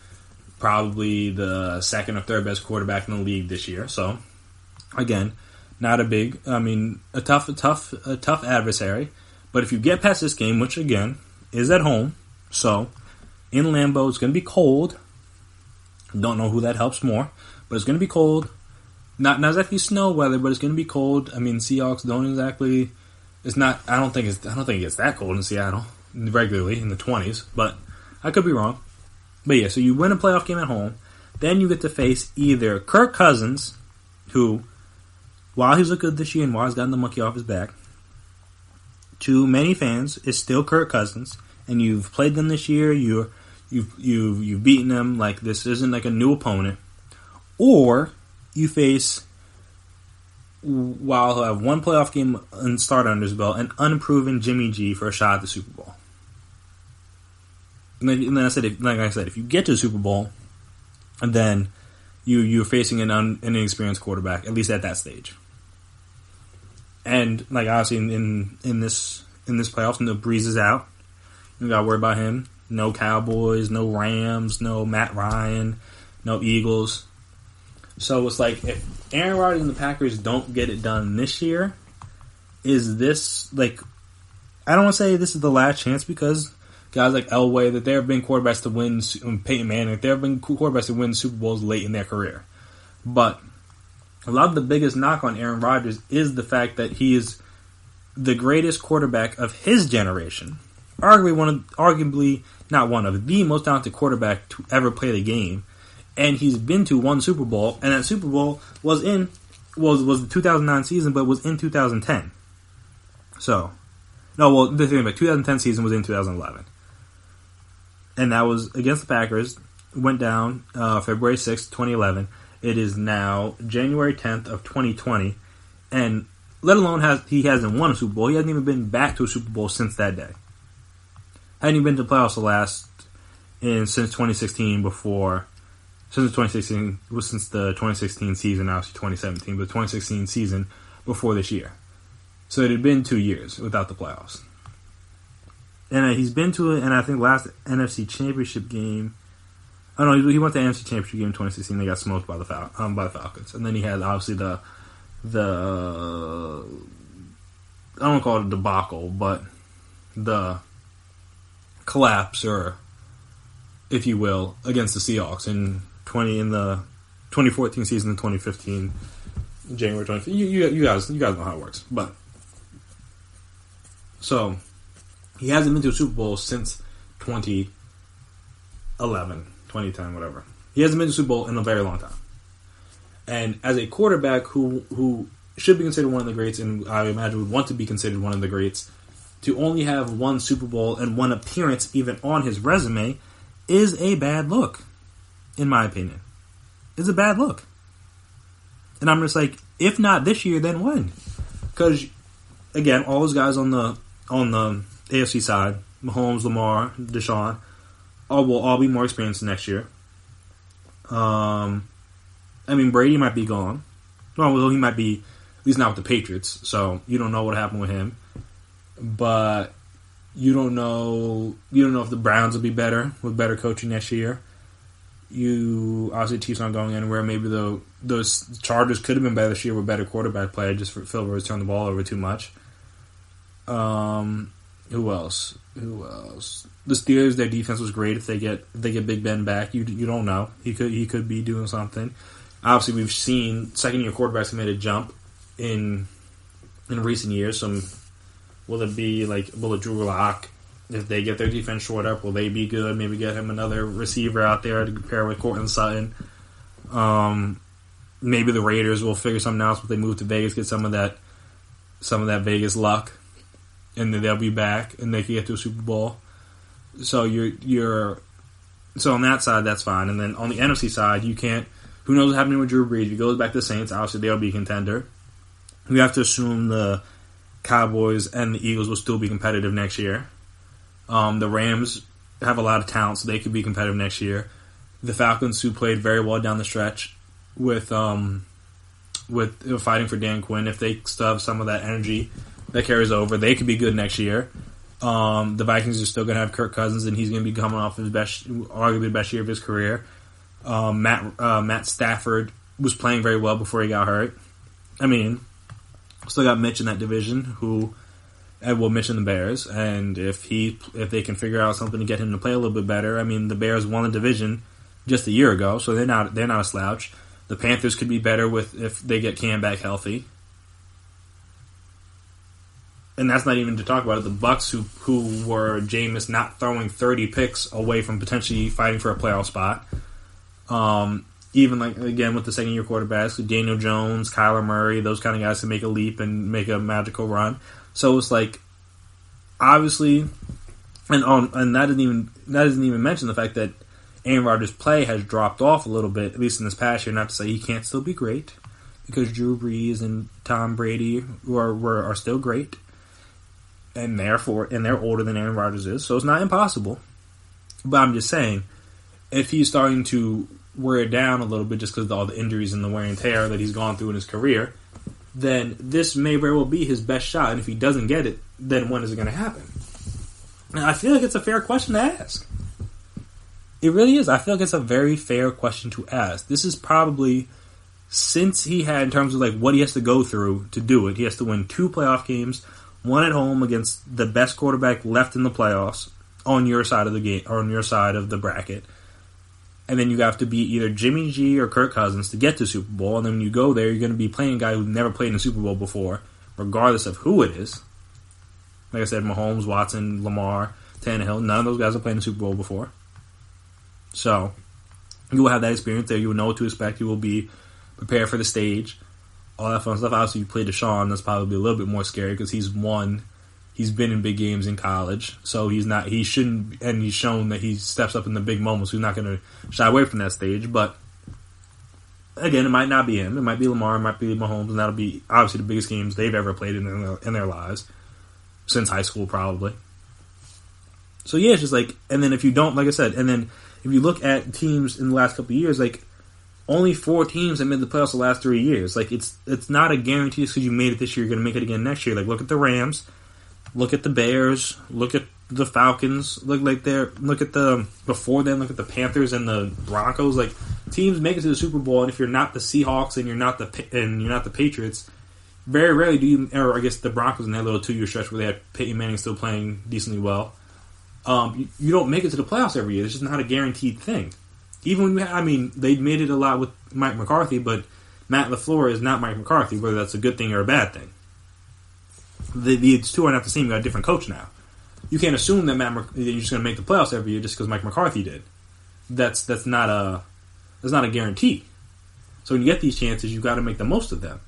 probably the second or third best quarterback in the league this year. So, again, not a big. I mean, a tough adversary. But if you get past this game, which again is at home, so in Lambeau it's going to be cold. Don't know who that helps more, but it's going to be cold. Not exactly snow weather, but it's going to be cold. I mean, Seahawks don't exactly. It's not. I don't think it gets that cold in Seattle regularly in the 20s, but I could be wrong. But yeah, so you win a playoff game at home, then you get to face either Kirk Cousins, who, while he's looked good this year and while he's gotten the monkey off his back, to many fans is still Kirk Cousins, and you've played them this year. You've beaten them. Like, this isn't like a new opponent, or you face, while he'll have one playoff game and start under his belt, an unproven Jimmy G for a shot at the Super Bowl. And then I said, if you get to the Super Bowl, and then you're facing an inexperienced quarterback, at least at that stage. And like obviously in this playoffs, no Breeze is out. You got to worry about him. No Cowboys, no Rams, no Matt Ryan, no Eagles. So it's like, if Aaron Rodgers and the Packers don't get it done this year, is this like, I don't want to say this is the last chance, because guys like Elway, that there have been quarterbacks to win, Peyton Manning, there have been quarterbacks to win Super Bowls late in their career. But a lot of the biggest knock on Aaron Rodgers is the fact that he is the greatest quarterback of his generation. Arguably not one of the most talented quarterback to ever play the game. And he's been to one Super Bowl, and that Super Bowl was the 2009 season, but was in 2010. So, the thing about 2010 season was in 2011. And that was against the Packers. Went down February 6th, 2011. It is now January 10th of 2020. And let alone he hasn't won a Super Bowl. He hasn't even been back to a Super Bowl since that day. Hadn't even been to the playoffs since 2016 since the 2016 season, obviously 2017, but the 2016 season before this year. So it had been 2 years without the playoffs. And he's been to it, and I think last NFC Championship game. Oh no, he went to the NFC Championship game in 2016. They got smoked by the Falcons, and then he had obviously the I don't want to call it a debacle, but the collapse, or if you will, against the Seahawks in the 2014 season and 2015 January 20th. You guys know how it works, but so. He hasn't been to a Super Bowl since 2011, 2010, whatever. He hasn't been to a Super Bowl in a very long time. And as a quarterback who should be considered one of the greats, and I imagine would want to be considered one of the greats, to only have one Super Bowl and one appearance even on his resume is a bad look, in my opinion. It's a bad look. And I'm just like, if not this year, then when? Because, again, all those guys on the AFC side, Mahomes, Lamar, Deshaun, will all be more experienced next year. I mean, Brady might be gone. Well, he might be, at least not with the Patriots, so you don't know what happened with him. But you don't know if the Browns will be better with better coaching next year. Obviously, Chiefs aren't going anywhere. Maybe those Chargers could have been better this year with better quarterback play, just for Phil Rivers turned the ball over too much. Who else? The Steelers, their defense was great. If they get Big Ben back, you don't know. He could be doing something. Obviously, we've seen second-year quarterbacks have made a jump in recent years. Will it Drew Lock? If they get their defense shored up, will they be good? Maybe get him another receiver out there to compare with Courtland Sutton. Maybe the Raiders will figure something else if they move to Vegas, get some of that Vegas luck, and then they'll be back and they can get to a Super Bowl. So so on that side, that's fine. And then on the NFC side, you can't. Who knows what's happening with Drew Brees? If he goes back to the Saints, obviously they'll be a contender. We have to assume the Cowboys and the Eagles will still be competitive next year. The Rams have a lot of talent, so they could be competitive next year. The Falcons, who played very well down the stretch with fighting for Dan Quinn, if they still have some of that energy that carries over, they could be good next year. The Vikings are still going to have Kirk Cousins, and he's going to be coming off arguably the best year of his career. Matt Stafford was playing very well before he got hurt. I mean, Still got Mitch in that division, and we'll mention the Bears. And if they can figure out something to get him to play a little bit better, I mean, the Bears won the division just a year ago, so they're not a slouch. The Panthers could be better if they get Cam back healthy. And that's not even to talk about it. The Bucks, who were Jameis not throwing 30 picks away from potentially fighting for a playoff spot. Even like again with the second year quarterbacks, Daniel Jones, Kyler Murray, those kind of guys can make a leap and make a magical run. So it's like obviously, and that doesn't even mention the fact that Aaron Rodgers' play has dropped off a little bit, at least in this past year. Not to say he can't still be great, because Drew Brees and Tom Brady are still great. And they're older than Aaron Rodgers is, so it's not impossible. But I'm just saying, if he's starting to wear down a little bit just because of all the injuries and the wear and tear that he's gone through in his career, then this may very well be his best shot. And if he doesn't get it, then when is it going to happen? And I feel like it's a fair question to ask. It really is. I feel like it's a very fair question to ask. This is probably, since he had, in terms of like what he has to go through to do it, he has to win 2 playoff games, one at home against the best quarterback left in the playoffs on your side of the game or on your side of the bracket. And then you have to beat either Jimmy G or Kirk Cousins to get to the Super Bowl. And then when you go there, you're going to be playing a guy who's never played in the Super Bowl before, regardless of who it is. Like I said, Mahomes, Watson, Lamar, Tannehill, none of those guys have played in the Super Bowl before. So you will have that experience there. You will know what to expect. You will be prepared for the stage. All that fun stuff. Obviously, you play Deshaun. That's probably a little bit more scary because he's been in big games in college, so he shouldn't, and he's shown that he steps up in the big moments. So he's not going to shy away from that stage. But again, it might not be him. It might be Lamar. It might be Mahomes, and that'll be obviously the biggest games they've ever played in their lives since high school, probably. So yeah, it's just like, and then if you don't, like I said, and then if you look at teams in the last couple of years, like, only 4 teams have made the playoffs the last 3 years. Like, it's not a guarantee just because you made it this year, you're going to make it again next year. Like, look at the Rams, look at the Bears, look at the Falcons, look at the Panthers and the Broncos. Like, teams make it to the Super Bowl, and if you're not the Seahawks and you're not the Patriots, very rarely do you, or I guess the Broncos in that little 2-year stretch where they had Peyton Manning still playing decently well. You don't make it to the playoffs every year. It's just not a guaranteed thing. Even when they made it a lot with Mike McCarthy, but Matt LaFleur is not Mike McCarthy, whether that's a good thing or a bad thing. The two are not the same. You got a different coach now. You can't assume that that you're just going to make the playoffs every year just because Mike McCarthy did. That's not a guarantee. So when you get these chances, you got to make the most of them.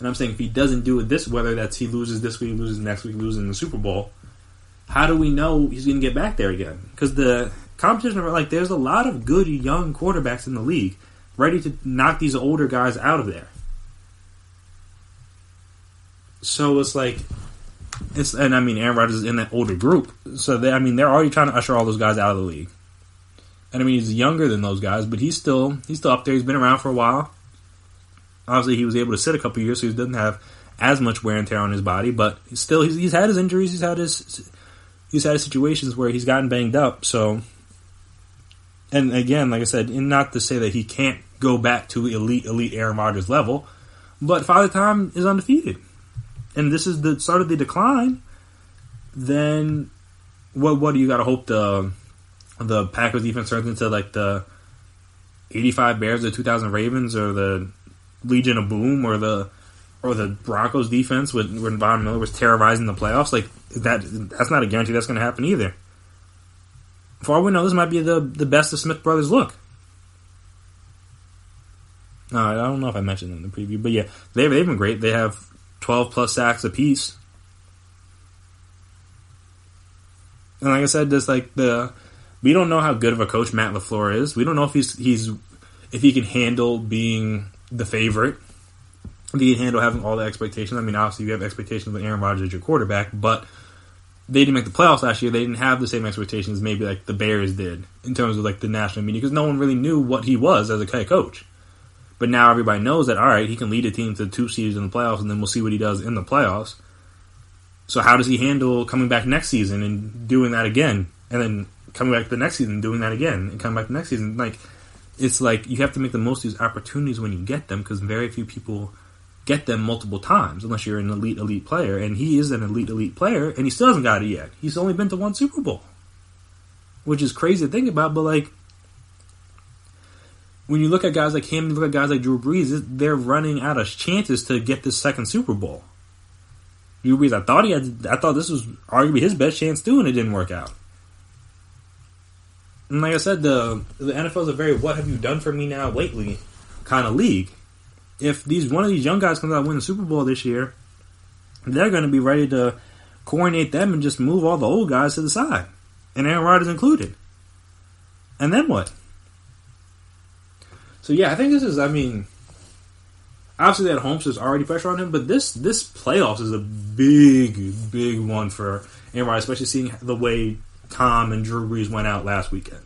And I'm saying if he doesn't do it whether that's he loses this week, loses next week, loses in the Super Bowl, how do we know he's going to get back there again? Because the competition, like, there's a lot of good young quarterbacks in the league ready to knock these older guys out of there. So it's like, Aaron Rodgers is in that older group. So they're already trying to usher all those guys out of the league. And he's younger than those guys, but he's still up there. He's been around for a while. Obviously, he was able to sit a couple years, so he doesn't have as much wear and tear on his body. But still, he's had his injuries. He's had his situations where he's gotten banged up. So. And again, like I said, not to say that he can't go back to elite Aaron Rodgers level, but Father Time is undefeated. And this is the start of the decline. Then what do you got to hope the Packers defense turns into, like, the 85 Bears, the 2000 Ravens, or the Legion of Boom, or the Broncos defense when Von Miller was terrorizing the playoffs? Like, that's not a guarantee that's going to happen either. For all we know, this might be the best of Smith Brothers' look. I don't know if I mentioned it in the preview, but yeah, they've been great. They have 12-plus sacks apiece. And like I said, we don't know how good of a coach Matt LaFleur is. We don't know if if he can handle being the favorite. If he can handle having all the expectations. Obviously you have expectations with Aaron Rodgers as your quarterback, but they didn't make the playoffs last year. They didn't have the same expectations maybe like the Bears did in terms of like the national media because no one really knew what he was as a head coach. But now everybody knows that, all right, he can lead a team to 2 seasons in the playoffs, and then we'll see what he does in the playoffs. So how does he handle coming back next season and doing that again, and then coming back the next season and doing that again, and coming back the next season? Like, it's like you have to make the most of these opportunities when you get them because very few people get them multiple times unless you're an elite player, and he is an elite player, and he still hasn't got it yet. He's only been to one Super Bowl, which is crazy to think about, but like, when you look at guys like him, you look at guys like Drew Brees, they're running out of chances to get this second Super Bowl. Drew Brees, I thought this was arguably his best chance too, and it didn't work out. And like I said, the NFL is a very "what have you done for me now lately" kind of league. If one of these young guys comes out and win the Super Bowl this year, they're going to be ready to coordinate them and just move all the old guys to the side, and Aaron Rodgers included. And then what? So yeah, I think this is, obviously that home, so there's already pressure on him, but this playoffs is a big one for Aaron Rodgers, especially seeing the way Tom and Drew Brees went out last weekend.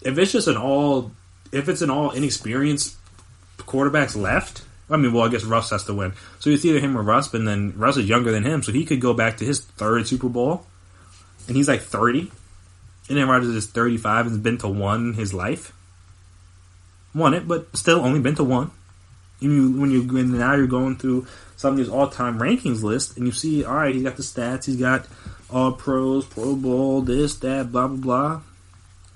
If it's an all inexperienced quarterbacks left, I guess Russ has to win. So it's either him or Russ, but then Russ is younger than him, so he could go back to his third Super Bowl, and he's like 30, and Aaron Rodgers is 35 and has been to one his life. Won it, but still only been to one. When now you're going through some of these all-time rankings lists, and you see, all right, he's got the stats, he's got all pros, Pro Bowl, this, that, blah, blah, blah.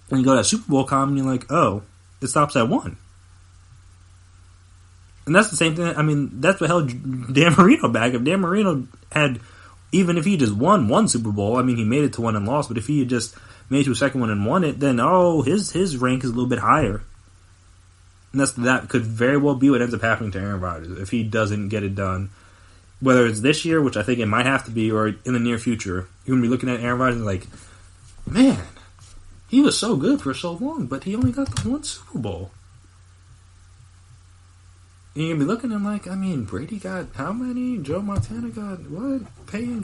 And you go to that Super Bowl column, and you're like, oh, it stops at one. And that's the same thing. That's what held Dan Marino back. If Dan Marino had, even if he just won one Super Bowl, he made it to one and lost, but if he had just made it to a second one and won it, then, his rank is a little bit higher. And that could very well be what ends up happening to Aaron Rodgers if he doesn't get it done. Whether it's this year, which I think it might have to be, or in the near future, you're going to be looking at Aaron Rodgers and like, man, he was so good for so long, but he only got the one Super Bowl. And you're going to be looking at him like, Brady got how many? Joe Montana got what? Peyton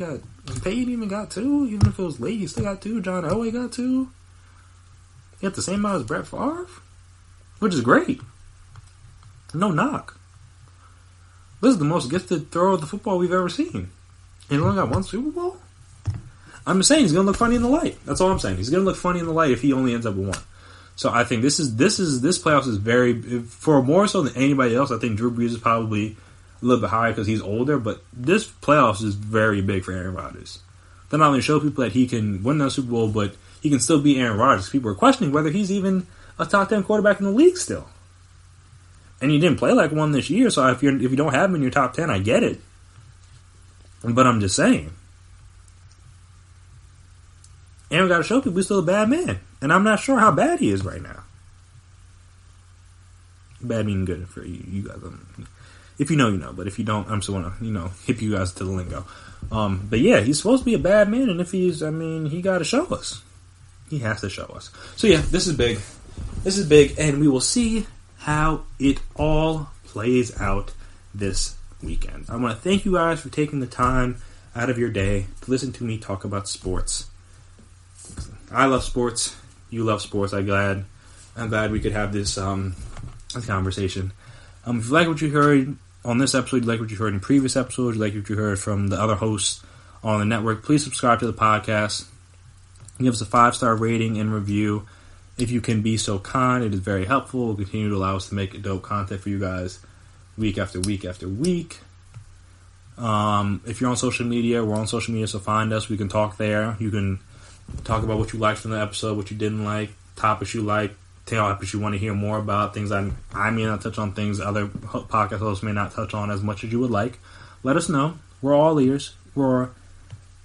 even got two? Even if it was late, he still got two. John Elway got two. He got the same amount as Brett Favre, which is great. No knock. This is the most gifted thrower of the football we've ever seen. And he only got one Super Bowl? I'm just saying he's going to look funny in the light. That's all I'm saying. He's going to look funny in the light if he only ends up with one. So I think this playoffs is very, for more so than anybody else, I think Drew Brees is probably a little bit higher because he's older, but this playoffs is very big for Aaron Rodgers. They're not only show people that he can win that Super Bowl, but he can still be Aaron Rodgers. People are questioning whether he's even a top 10 quarterback in the league still. And he didn't play like one this year, so if you don't have him in your top 10, I get it. But I'm just saying. Aaron got to show people he's still a bad man. And I'm not sure how bad he is right now. Bad meaning good for you guys. If you know, you know. But if you don't, I'm still want to, hip you guys to the lingo. But yeah, he's supposed to be a bad man. And if he's, he got to show us. He has to show us. So yeah, this is big. This is big. And we will see how it all plays out this weekend. I want to thank you guys for taking the time out of your day to listen to me talk about sports. I love sports. You love sports. I'm glad we could have this conversation. If you like what you heard on this episode, you like what you heard in previous episodes, you like what you heard from the other hosts on the network, please subscribe to the podcast. Give us a 5-star rating and review. If you can be so kind, it is very helpful. It will continue to allow us to make dope content for you guys week after week after week. If you're on social media, we're on social media, so find us. We can talk there. You can talk about what you liked from the episode, what you didn't like, topics you like, topics you want to hear more about, things I may not touch on, things other podcast hosts may not touch on as much as you would like. Let us know. We're all ears.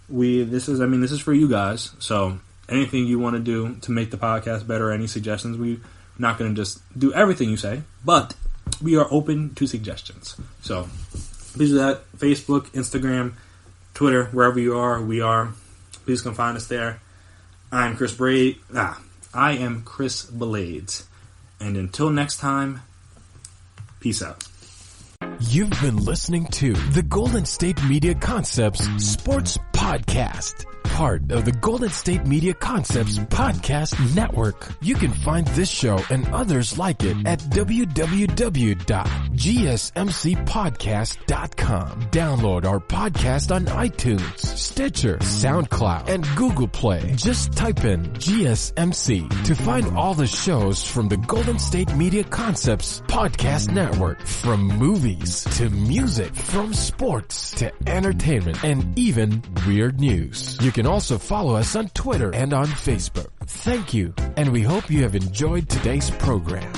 This is for you guys. So anything you want to do to make the podcast better, any suggestions, we're not going to just do everything you say, but we are open to suggestions. So please do that. Facebook, Instagram, Twitter, wherever you are, we are. Please come find us there. I am Chris Blades. And until next time, peace out. You've been listening to the Golden State Media Concepts Sports Podcast. part of the Golden State Media Concepts Podcast Network. You can find this show and others like it at www.gsmcpodcast.com. Download our podcast on iTunes, Stitcher, SoundCloud, and Google Play. Just type in GSMC to find all the shows from the Golden State Media Concepts Podcast Network. From movies to music, from sports to entertainment, and even weird news. You can also follow us on Twitter and on Facebook. Thank you, and we hope you have enjoyed today's program.